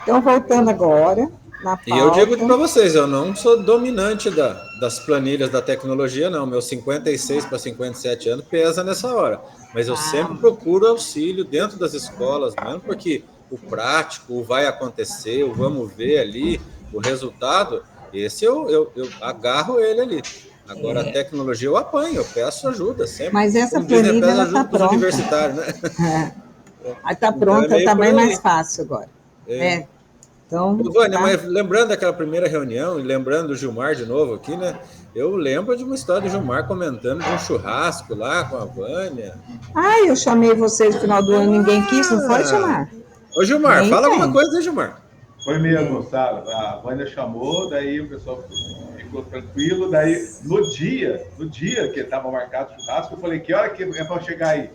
Então, voltando agora na pauta. E eu digo para vocês, eu não sou dominante das planilhas da tecnologia, não. Meus 56 para 57 anos pesa nessa hora. Mas eu sempre procuro auxílio dentro das escolas, mesmo porque o prático, o vai acontecer, o vamos ver ali, o resultado, esse eu agarro ele ali. Agora, a tecnologia eu apanho, eu peço ajuda sempre. Mas essa planilha, ela está pronta. Universitários, né? Ela está pronta, está bem mais fácil agora. Então, Vânia, mas lembrando daquela primeira reunião, e lembrando do Gilmar de novo aqui, né? Eu lembro de uma história do Gilmar comentando de um churrasco lá com a Vânia. Eu chamei vocês no final do ano, ninguém quis, não foi, Gilmar? Ô, Gilmar, fala alguma coisa, né, Gilmar? Foi mesmo, sabe? A Vânia chamou, daí o pessoal ficou tranquilo, daí no dia que estava marcado o churrasco, eu falei, que hora que é para chegar aí?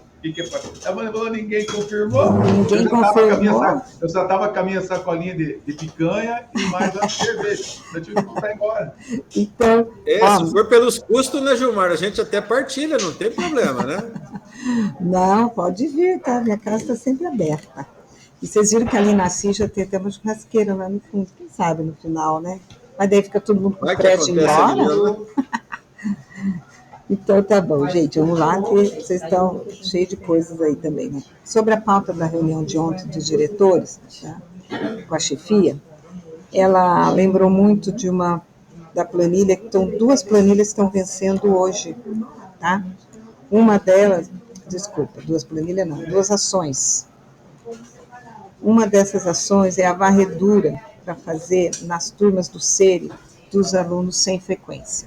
A Vânia falou, ninguém confirmou. Ninguém confirmou. Eu só estava com a minha sacolinha de picanha e mais a cerveja. Eu tive que voltar embora. Então, se for pelos custos, né, Gilmar? A gente até partilha, não tem problema, né? Não, pode vir, tá? Minha casa está sempre aberta. E vocês viram que ali na CIJ tem até uma churrasqueira lá no fundo, quem sabe no final, né? Mas daí fica todo mundo com pressa de ir embora. Então tá bom, gente, vamos lá, que vocês estão cheios de coisas aí também, né? Sobre a pauta da reunião de ontem dos diretores, tá? Com a chefia, ela lembrou muito da planilha, que duas planilhas estão vencendo hoje, tá? Uma delas, duas planilhas não, duas ações. Uma dessas ações é a varredura para fazer nas turmas do SERI dos alunos sem frequência,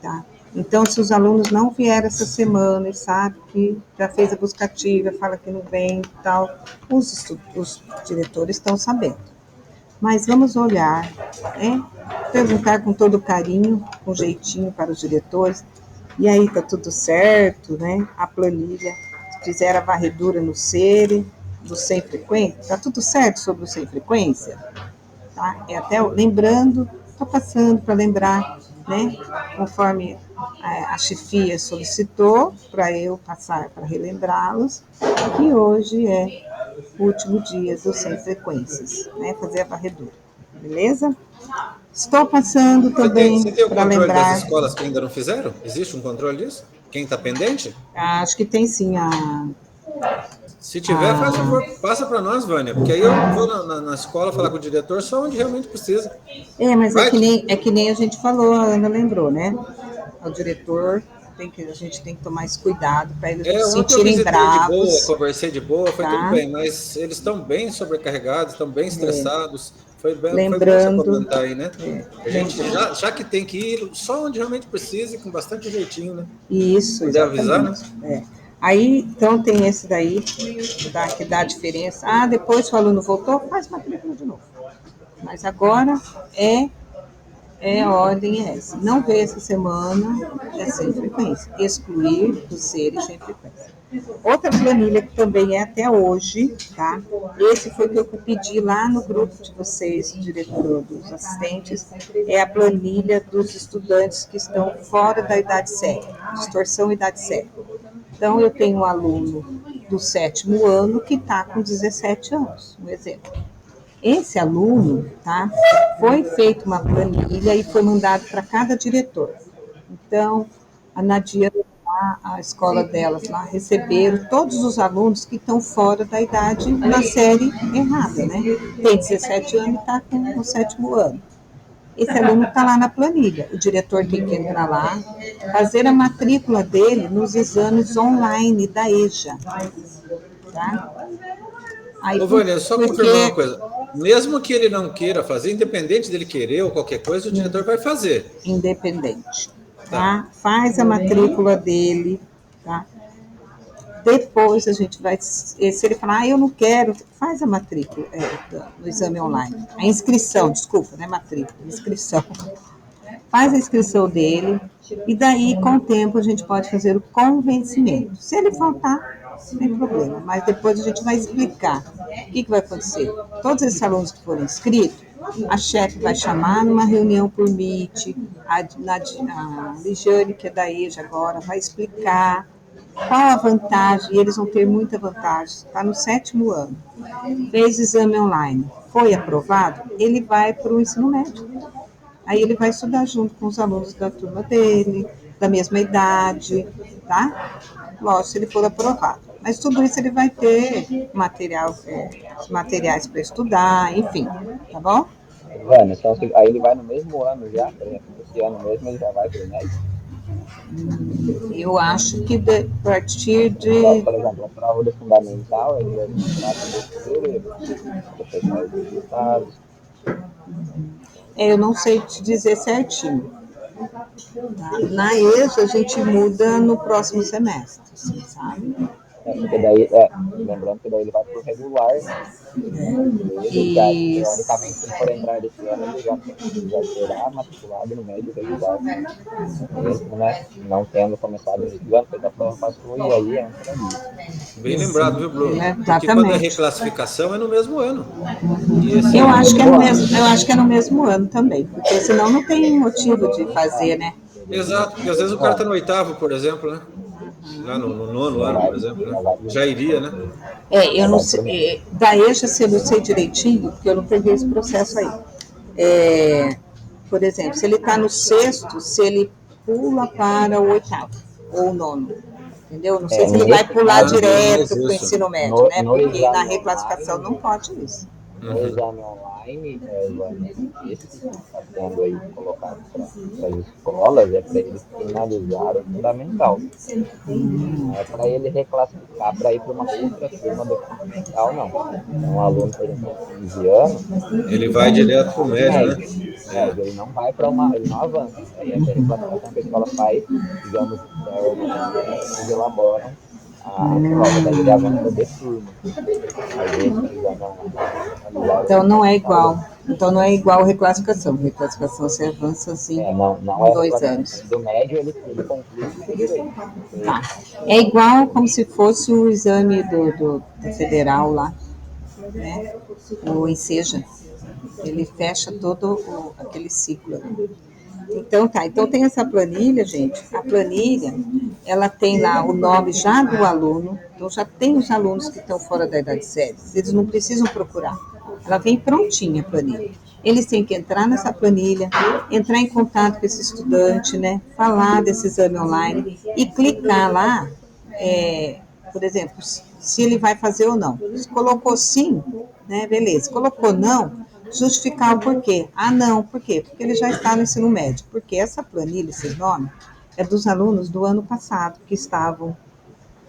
tá? Então, se os alunos não vieram essa semana e sabe que já fez a buscativa, fala que não vem e tal, os diretores estão sabendo. Mas vamos olhar, né? Perguntar com todo carinho, com jeitinho para os diretores, e aí tá tudo certo, né? A planilha, fizeram a varredura no SERI, do sem frequência, tá tudo certo sobre o sem frequência? Tá? Até lembrando, estou passando para lembrar, né? Conforme a chefia solicitou para eu passar para relembrá-los, que hoje é o último dia dos sem frequências, né? Fazer a varredura, beleza? Estou passando também para lembrar... Você tem o controle das escolas que ainda não fizeram? Existe um controle disso? Quem está pendente? Acho que tem sim. Se tiver, passa para nós, Vânia, porque aí eu vou na escola falar com o diretor só onde realmente precisa. Mas é que nem a gente falou, a Ana lembrou, né? O diretor, a gente tem que tomar esse cuidado para eles não se sentirem bravos. Conversei de boa, foi tudo bem, mas eles estão bem sobrecarregados, estão bem estressados. Foi bem, lembrando, foi bom você comentar aí, né? A gente já que tem que ir só onde realmente precisa e com bastante jeitinho, né? Isso, poder avisar, né? Aí, então, tem esse daí, que dá a diferença. Depois, se o aluno voltou, faz matrícula de novo. Mas agora é A ordem é essa. Não ver essa semana é sem frequência. Excluir dos seres sem frequência. Outra planilha que também é até hoje, tá? Esse foi que eu pedi lá no grupo de vocês, diretor, dos assistentes, é a planilha dos estudantes que estão fora da idade séria, distorção idade séria. Então, eu tenho um aluno do 7º ano que está com 17 anos, um exemplo. Esse aluno, tá, foi feita uma planilha e foi mandado para cada diretor. Então, a Nadia, a escola delas lá, receberam todos os alunos que estão fora da idade na série errada, né? Tem 17 anos e está com o 7º ano. Esse aluno está lá na planilha. O diretor tem que entrar lá, fazer a matrícula dele nos exames online da EJA. Tá? Aí, Ô, Vânia, só confirmar uma coisa. Mesmo que ele não queira fazer, independente dele querer ou qualquer coisa, o diretor vai fazer. Independente. Tá? Faz a matrícula dele, tá? Depois a gente vai, se ele falar, eu não quero, faz a matrícula no exame online. A inscrição, desculpa, não é matrícula, inscrição. Faz a inscrição dele e daí, com o tempo, a gente pode fazer o convencimento. Se ele faltar, não tem problema, mas depois a gente vai explicar o que vai acontecer. Todos esses alunos que foram inscritos, a chefe vai chamar numa reunião por Meet, a Ligiane, que é da EJA agora, vai explicar qual a vantagem, e eles vão ter muita vantagem. Está no 7º ano, fez exame online, foi aprovado, ele vai para o ensino médio. Aí ele vai estudar junto com os alunos da turma dele, da mesma idade, tá? Lógico, se ele for aprovado. Mas tudo isso ele vai ter materiais para estudar, enfim, tá bom? Vânia, então, aí ele vai no mesmo ano já, esse ano mesmo ele já vai para o médio? Eu acho que a partir de... Por exemplo, a prova do fundamental, ele vai entrar no fevereiro, depois vai os resultados. Eu não sei te dizer certinho. Na EJA, a gente muda no próximo semestre, assim, sabe? Porque daí, lembrando que daí ele vai para o regular, né? E teoricamente, se ele for entrar desse ano, ele já será matriculado no médio regular. Mesmo, né? Não tendo começado esse ano, porque a prova passou e aí entra nisso. Bem lembrado, viu, Bruno? Exatamente. Porque quando é reclassificação é no mesmo ano. Eu acho que é no mesmo ano também, porque senão não tem motivo de fazer, né? Exato, porque às vezes o cara está no 8º, por exemplo, né? Lá no 9º ano, por exemplo, né? Já iria, né? Eu não sei, da EJA, se eu não sei direitinho, porque eu não peguei esse processo aí. Por exemplo, se ele está no 6º, se ele pula para o 8º ou o 9º, entendeu? Não sei se ele vai pular direto para o ensino médio, né? Porque na reclassificação não pode isso. No exame online, esse que está sendo aí colocado para as escolas, é para ele finalizar o fundamental. Não é para ele reclassificar para ir para uma outra turma do fundamental, não. Então, um aluno, por exemplo, de 15 anos... Ele vai direto para o médio, né? Ele não vai para ele não avança. Aí essa reclassificação que a escola faz, digamos, eles elaboram a prova, daí ele avança de turma. Então não é igual. Então não é igual reclassificação. Reclassificação você avança assim em 2 anos. Do médio ele conclui direito. Tá. É igual como se fosse o exame do federal lá, né? O Enseja. Ele fecha todo aquele ciclo. Então tá, então tem essa planilha, gente. A planilha, ela tem lá o nome já do aluno, então já tem os alunos que estão fora da idade séria, eles não precisam procurar. Ela vem prontinha a planilha. Eles têm que entrar nessa planilha, entrar em contato com esse estudante, né? Falar desse exame online e clicar lá, por exemplo, se ele vai fazer ou não. Se colocou sim, né? Beleza. Colocou não, justificar o porquê. Não, por quê? Porque ele já está no ensino médio. Porque essa planilha, esse nome, é dos alunos do ano passado, que estavam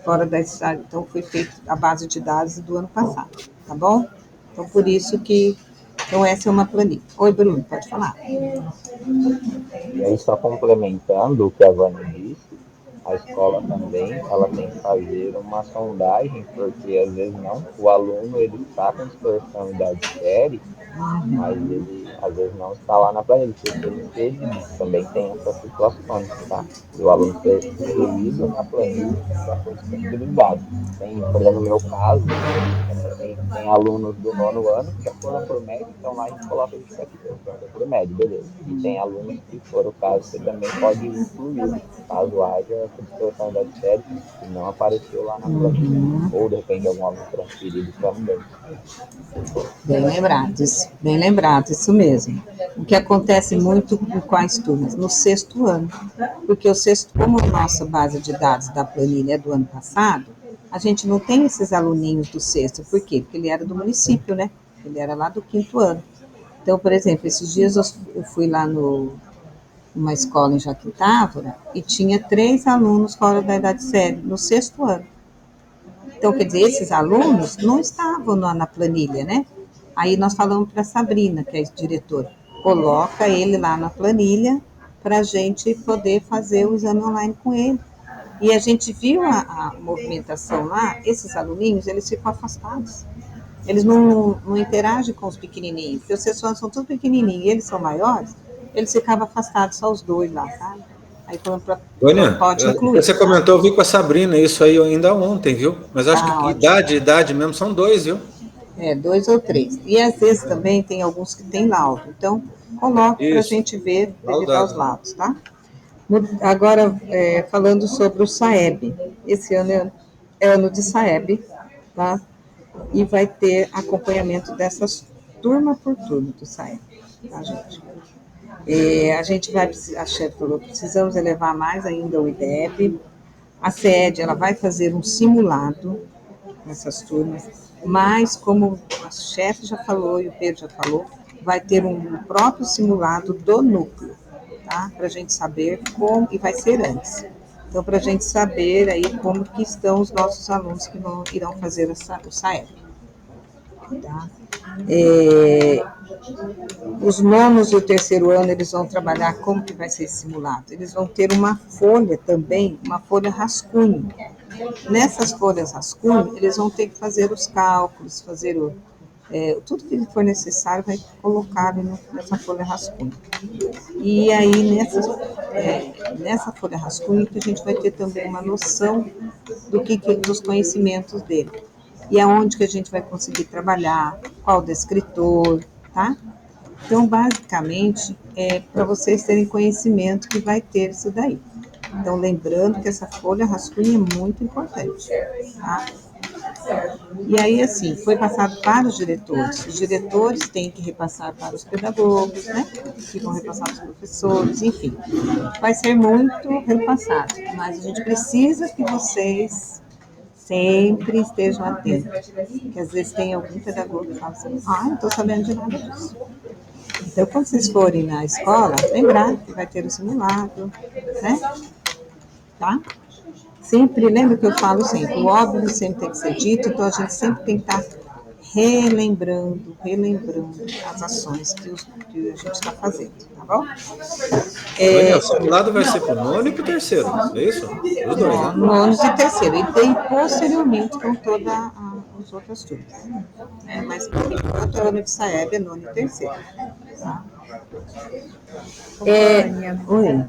fora da cidade. Então, foi feito a base de dados do ano passado, tá bom? Então, por isso que... Então, essa é uma planilha. Oi, Bruno, pode falar. E aí, só complementando o que a Vânia disse, a escola também, ela tem que fazer uma sondagem, porque às vezes não, o aluno ele está com distorção de idade séria mas ele às vezes não está lá na planilha, porque infelizmente também tem essas situações, tá? E o aluno foi incluído na planilha que já foi disponibilizado. Tem, por exemplo, no meu caso, tem alunos do 9º ano que já foram por médio, então lá a gente coloca a justificativa, por médio, beleza. E tem alunos que, for o caso, você também pode incluir, caso haja essa distorção da série que não apareceu lá na planilha, ou de repente algum aluno transferido também. Bem lembrado, isso mesmo. O que acontece muito com quais turmas? No 6º ano, porque o 6º, como a nossa base de dados da planilha é do ano passado, a gente não tem esses aluninhos do 6º, por quê? Porque ele era do município, né? Ele era lá do 5º ano. Então, por exemplo, esses dias eu fui lá numa escola em Jaquitávora e tinha 3 alunos fora da idade séria, no 6º ano. Então, quer dizer, esses alunos não estavam na planilha, né? Aí nós falamos para a Sabrina, que é a diretora, coloca ele lá na planilha para a gente poder fazer o exame online com ele. E a gente viu a movimentação lá, esses aluninhos, eles ficam afastados. Eles não interagem com os pequenininhos, porque os sexuais são todos pequenininhos e eles são maiores, eles ficavam afastados, só os 2 lá, sabe? Aí falando para pode incluir. Você comentou, eu vi com a Sabrina isso aí ainda ontem, viu? Mas acho que idade mesmo são 2, viu? 2 ou 3. E às vezes também tem alguns que tem laudo. Então, coloca para a gente ver, evitar os laudos, tá? Agora, falando sobre o SAEB. Esse ano é ano de SAEB, tá? E vai ter acompanhamento dessas turma por turma do SAEB, tá, gente? A gente vai, a chefe falou, precisamos elevar mais ainda o IDEB. A CED, ela vai fazer um simulado nessas turmas, mas como a chefe já falou e o Pedro já falou, vai ter um próprio simulado do núcleo, tá? Para a gente saber como, e vai ser antes. Então, para a gente saber aí como que estão os nossos alunos que irão fazer o SAEB. Tá? Os 9º e o 3º ano, eles vão trabalhar como que vai ser esse simulado. Eles vão ter uma folha também, uma folha rascunho. Nessas folhas rascunho, eles vão ter que fazer os cálculos, fazer tudo que for necessário, vai colocar nessa folha rascunho. E aí, nessa folha rascunho, que a gente vai ter também uma noção dos conhecimentos dele. E aonde que a gente vai conseguir trabalhar, qual descritor, tá? Então, basicamente, para vocês terem conhecimento que vai ter isso daí. Então, lembrando que essa folha rascunho é muito importante, tá? E aí, assim, foi passado para os diretores. Os diretores têm que repassar para os pedagogos, né? Que vão repassar para os professores, enfim. Vai ser muito repassado, mas a gente precisa que vocês sempre estejam atentos. Porque às vezes tem algum pedagogo que fala assim, não estou sabendo de nada disso. Então, quando vocês forem na escola, lembrar que vai ter o simulado, né? Tá? Sempre, lembra que eu falo sempre, o óbvio sempre tem que ser dito, então a gente sempre tem que estar relembrando as ações que a gente está fazendo, tá bom? O simulado vai ser para o 9º e para o 3º, é isso? Os 2, né? 9º e 3º, e tem posteriormente com todas as outras turmas. Mas por enquanto o ano de SAEB é 9º e 3º. Tá? Oi.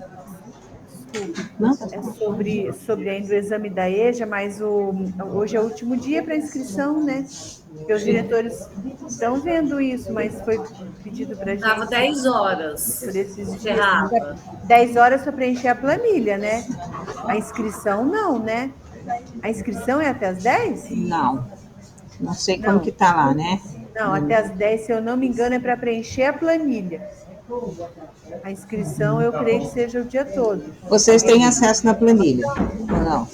Não? É sobre ainda o exame da EJA, mas hoje é o último dia para inscrição, né? Porque os diretores estão vendo isso, mas foi pedido para a gente. Estava 10 horas. Por esses dias. 10 horas para preencher a planilha, né? A inscrição não, né? A inscrição é até as 10? Não sei como que tá lá, né? Não, até as 10, se eu não me engano, é para preencher a planilha. A inscrição, eu creio que seja o dia todo. Vocês têm acesso na planilha, ou não?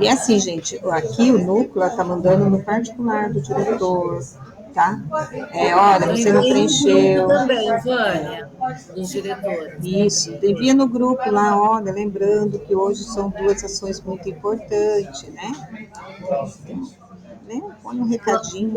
E assim, gente, aqui o núcleo está mandando no particular do diretor, tá? Olha, você não preencheu. Também, Vânia, dos diretores. Isso, envia no grupo lá, olha, lembrando que hoje são 2 ações muito importantes, né? Põe um recadinho.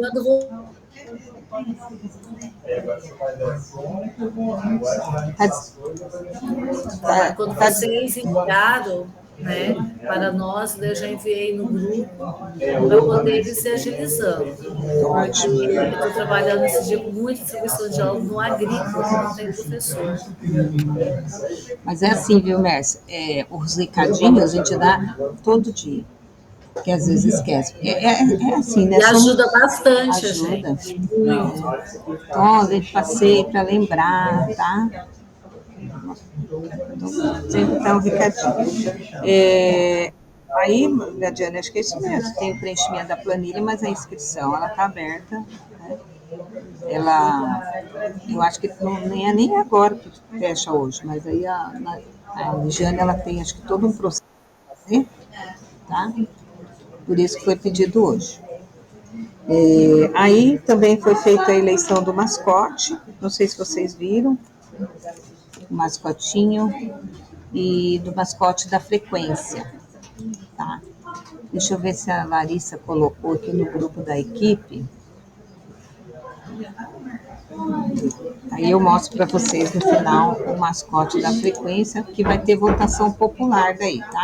Quando vocês enviaram, né, para nós, eu já enviei no grupo para poder eles se agilizando. Porque eu estou trabalhando esse dia com muita distribuição de aula no agrícola, que não tem professor. Mas é assim, viu, Mércia? Os recadinhos a gente dá todo dia, que às vezes esquece. É assim, né? E ajuda bastante ajuda. a gente. Muito. Então, a gente passei para lembrar, tá? Então, sempre dá um recadinho. Aí, Diana, acho que é isso mesmo. Tem o preenchimento da planilha, mas a inscrição ela está aberta. Né? Eu acho que nem é nem agora que fecha hoje, mas aí a Ligiane, ela tem acho que todo um processo, né? Tá? Por isso que foi pedido hoje. Aí também foi feita a eleição do mascote, não sei se vocês viram, o mascotinho e do mascote da frequência, tá? Deixa eu ver se a Larissa colocou aqui no grupo da equipe. Aí eu mostro para vocês no final o mascote da frequência, que vai ter votação popular daí, tá?